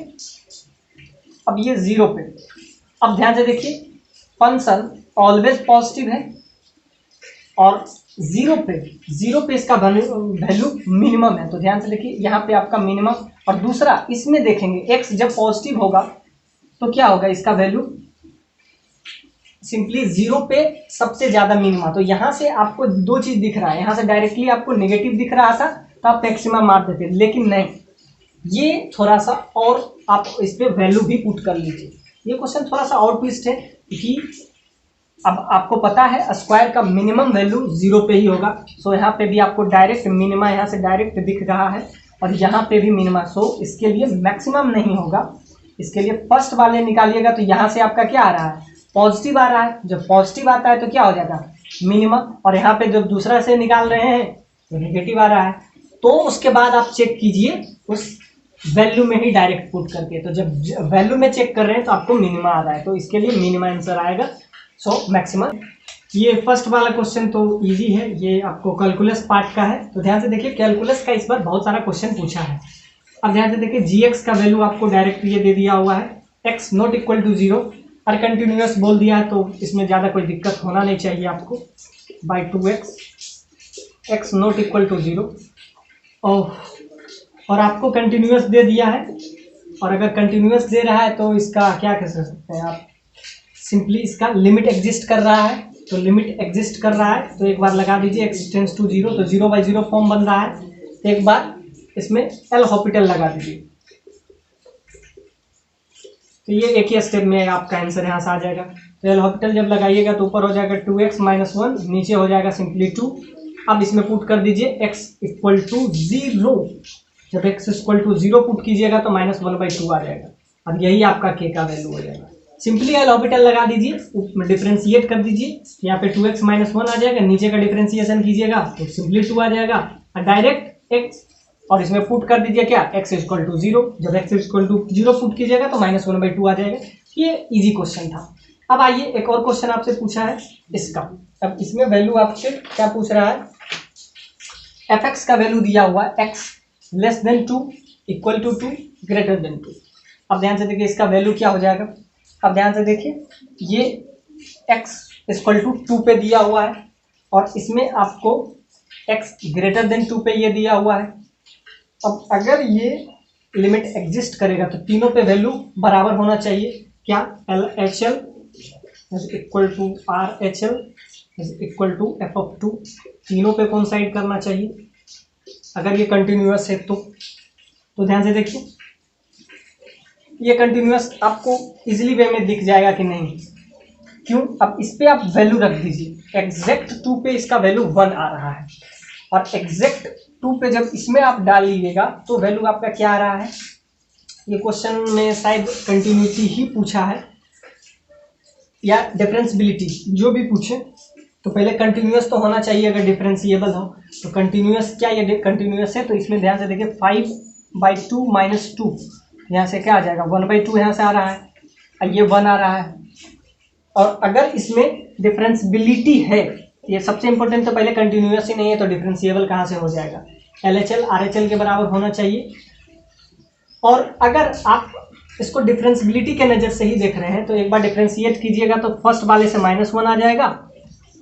अब ये 0 पे। अब ध्यान से देखिए, फंक्शन ऑलवेज पॉजिटिव है और 0 पे इसका वैल्यू मिनिमम है, तो ध्यान से देखिए यहाँ पे आपका मिनिमम। और दूसरा इसमें देखेंगे x जब पॉजिटिव होगा तो क्या होगा, इसका वैल्यू सिंपली 0 पे सबसे ज्यादा मिनिमा। तो यहाँ से आपको 2 चीज दिख रहा है, यहाँ से डायरेक्टली आपको नेगेटिव दिख रहा था तो आप मैक्सिमम मार देते, लेकिन नहीं, ये थोड़ा सा और आप इस पे वैल्यू भी पुट कर लीजिए। ये क्वेश्चन थोड़ा सा और ट्विस्ट है, क्योंकि अब आपको पता है स्क्वायर का मिनिमम वैल्यू 0 पे ही होगा, सो यहाँ पे भी आपको डायरेक्ट मिनिमा यहाँ से डायरेक्ट दिख रहा है, और यहाँ पे भी मिनिमा, सो इसके लिए मैक्सिमम नहीं होगा। इसके लिए फर्स्ट वाले निकालिएगा तो यहाँ से आपका क्या आ रहा है, पॉजिटिव आ रहा है, जब पॉजिटिव आता है तो क्या हो जाएगा मिनिमम, और यहाँ पे जब दूसरा से निकाल रहे हैं तो नेगेटिव आ रहा है। तो उसके बाद आप चेक कीजिए उस वैल्यू में ही डायरेक्ट पुट करके, तो जब वैल्यू में चेक कर रहे हैं तो आपको मिनिमा आ रहा है, तो इसके लिए मिनिमा आंसर आएगा, सो मैक्सिमम। ये फर्स्ट वाला क्वेश्चन तो इजी है, ये आपको कैलकुलस पार्ट का है। तो ध्यान से देखिए, कैलकुलस का इस बार बहुत सारा क्वेश्चन पूछा है। अब ध्यान से देखिए, gx का वैल्यू आपको डायरेक्ट ये दे दिया हुआ है, x नॉट इक्वल टू 0, और कंटिन्यूअस बोल दिया है तो इसमें ज़्यादा कोई दिक्कत होना नहीं चाहिए आपको, by 2x, x not equal to 0, और आपको कंटिन्यूअस दे दिया है और अगर कंटिन्यूअस दे रहा है तो इसका क्या कह सकते हैं आप, सिंपली इसका लिमिट एग्जिस्ट कर रहा है, तो लिमिट एग्जिस्ट कर रहा है तो एक बार लगा दीजिए x टेंड्स टू 0, तो 0/0 फॉर्म बन रहा है, तो एक बार इसमें एल हॉस्पिटल लगा दीजिए, तो ये एक ही स्टेप में आपका आंसर यहाँ से आ जाएगा। तो एल हॉस्पिटल जब लगाइएगा तो ऊपर हो जाएगा 2x - 1, नीचे हो जाएगा सिंपली 2। अब इसमें पुट कर दीजिए x = 0, जब x = 0 पुट कीजिएगा तो -1/2 आ जाएगा, अब यही आपका k का वैल्यू हो जाएगा। सिंपली एल हॉस्पिटल लगा दीजिए, डिफ्रेंशिएट कर दीजिए, यहाँ पे 2x - 1 आ जाएगा, नीचे का डिफ्रेंशिएशन कीजिएगा तो सिंपली 2 आ जाएगा, और डायरेक्ट x और इसमें पुट कर दीजिए क्या, x = 0, जब x = 0 पुट कीजिएगा तो -1/2 आ जाएगा। ये इजी क्वेश्चन था। अब आइए एक और क्वेश्चन आपसे पूछा है इसका, अब इसमें वैल्यू आपसे क्या पूछ रहा है, fx का वैल्यू दिया हुआ है x <2 = 2 greater than 2। अब ध्यान से देखिए इसका वैल्यू क्या हो जाएगा, अब ध्यान से देखिए ये x = 2 पे दिया हुआ है और इसमें आपको x < 2 पे ये दिया हुआ है। अब अगर ये लिमिट एग्जिस्ट करेगा तो तीनों पे वैल्यू बराबर होना चाहिए, क्या, LHL = RHL = f(2), तीनों पे कोइंसाइड करना चाहिए अगर ये कंटिन्यूअस है तो ध्यान से देखिए ये कंटिन्यूअस आपको इजीली वे में दिख जाएगा कि नहीं, क्यों, अब इस पे आप वैल्यू रख दीजिए, एग्जैक्ट 2 पे इसका वैल्यू 1 आ रहा है और एग्जैक्ट 2 पे जब इसमें आप डाल लीजिएगा तो वैल्यू आपका क्या आ रहा है, ये क्वेश्चन में शायद कंटिन्यूटी ही पूछा है या डिफरेंशिएबिलिटी, जो भी पूछे तो पहले कंटिन्यूअस तो होना चाहिए अगर डिफरेंशिएबल हो, तो कंटिन्यूअस क्या ये कंटिन्यूअस है, तो इसमें ध्यान से देखिए 5/2 - 2, यहाँ से क्या आ जाएगा 1/2, यहाँ से आ रहा है और ये 1 आ रहा है। और अगर इसमें डिफरेंशिएबिलिटी है, ये सबसे इंपॉर्टेंट, तो पहले कंटिन्यूअस ही नहीं है तो डिफरेंशिएबल कहाँ से हो जाएगा, LHL RHL के बराबर होना चाहिए। और अगर आप इसको डिफरेंशिएबिलिटी के नज़र से ही देख रहे हैं तो एक बार डिफरेंशिएट कीजिएगा तो फर्स्ट वाले से -1 आ जाएगा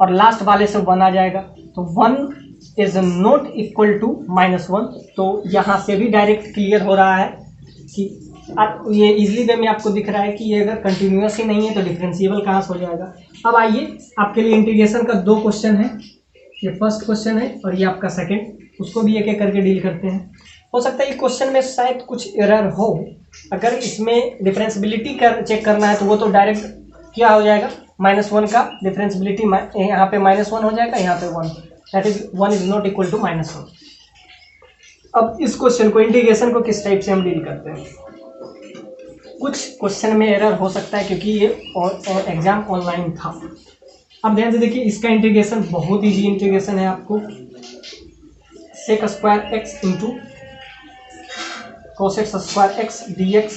और लास्ट वाले से 1 आ जाएगा, तो 1 = -1, तो यहाँ से भी डायरेक्ट क्लियर हो रहा है कि आप ये इजीली वे में आपको दिख रहा है कि ये अगर कंटिन्यूअस ही नहीं है तो डिफरेंशिएबल कहाँ से हो जाएगा। अब आइए आपके लिए इंटीग्रेशन का 2 क्वेश्चन है, ये फर्स्ट क्वेश्चन है और ये आपका सेकंड, उसको भी एक एक करके डील करते हैं। हो सकता है ये क्वेश्चन में शायद कुछ एरर हो, अगर इसमें डिफरेंशिएबिलिटी चेक करना है तो वो तो डायरेक्ट क्या हो जाएगा, -1 का डिफरेंशिएबिलिटी यहाँ पे -1 हो जाएगा, यहाँ पे 1, दैट इज 1 = -1। अब इस क्वेश्चन को इंटीग्रेशन को किस टाइप से हम डील करते हैं, कुछ क्वेश्चन में एरर हो सकता है क्योंकि ये और एग्जाम ऑनलाइन था। अब ध्यान से देखिए इसका इंटीग्रेशन बहुत इजी इंटीग्रेशन है, आपको sec² x cos² x dx।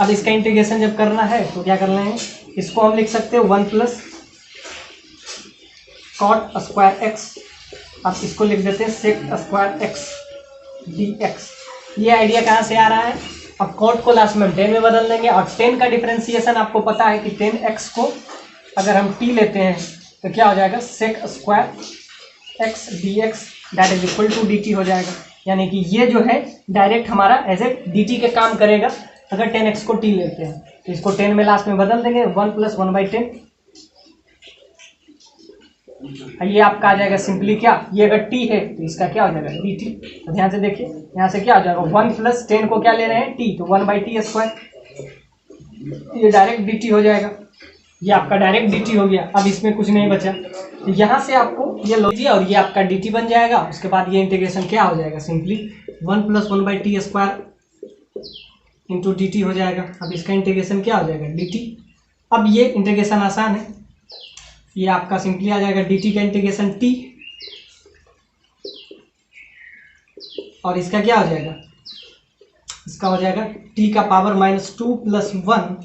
अब इसका इंटीग्रेशन जब करना है तो क्या करना है, इसको हम लिख सकते हैं 1 + cot² x, अब इसको लिख देते हैं sec² x dx। ये आइडिया कहाँ से आ रहा है, अब कॉट को लास्ट में हम 10 में बदल देंगे और 10 का डिफरेंशिएशन आपको पता है कि 10x को अगर हम t लेते हैं तो क्या हो जाएगा, sec² x dx that is equal to dt हो जाएगा, यानी कि ये जो है डायरेक्ट हमारा एज ए dt के काम करेगा अगर 10x को t लेते हैं, तो इसको 10 में लास्ट में बदल देंगे 1 + 1/10, ये आपका आ जाएगा सिंपली क्या, ये अगर t है तो इसका क्या हो जाएगा dt। तो ध्यान से देखिए यहाँ से क्या हो जाएगा, 1 + 10 को क्या ले रहे हैं t, तो 1/t², ये डायरेक्ट dt हो जाएगा, ये आपका डायरेक्ट dt हो गया। अब इसमें कुछ नहीं बचा, तो यहाँ से आपको ये लो लीजिए और ये आपका dt बन जाएगा। उसके बाद ये इंटीग्रेशन क्या हो जाएगा, सिंपली 1 + 1/t² इंटू dt हो जाएगा। अब इसका इंटीग्रेशन क्या हो जाएगा dt। अब ये इंटीग्रेशन आसान है, ये आपका सिंपली आ जाएगा dt का इंटीग्रेशन t और इसका क्या हो जाएगा, इसका हो जाएगा t⁻² + 1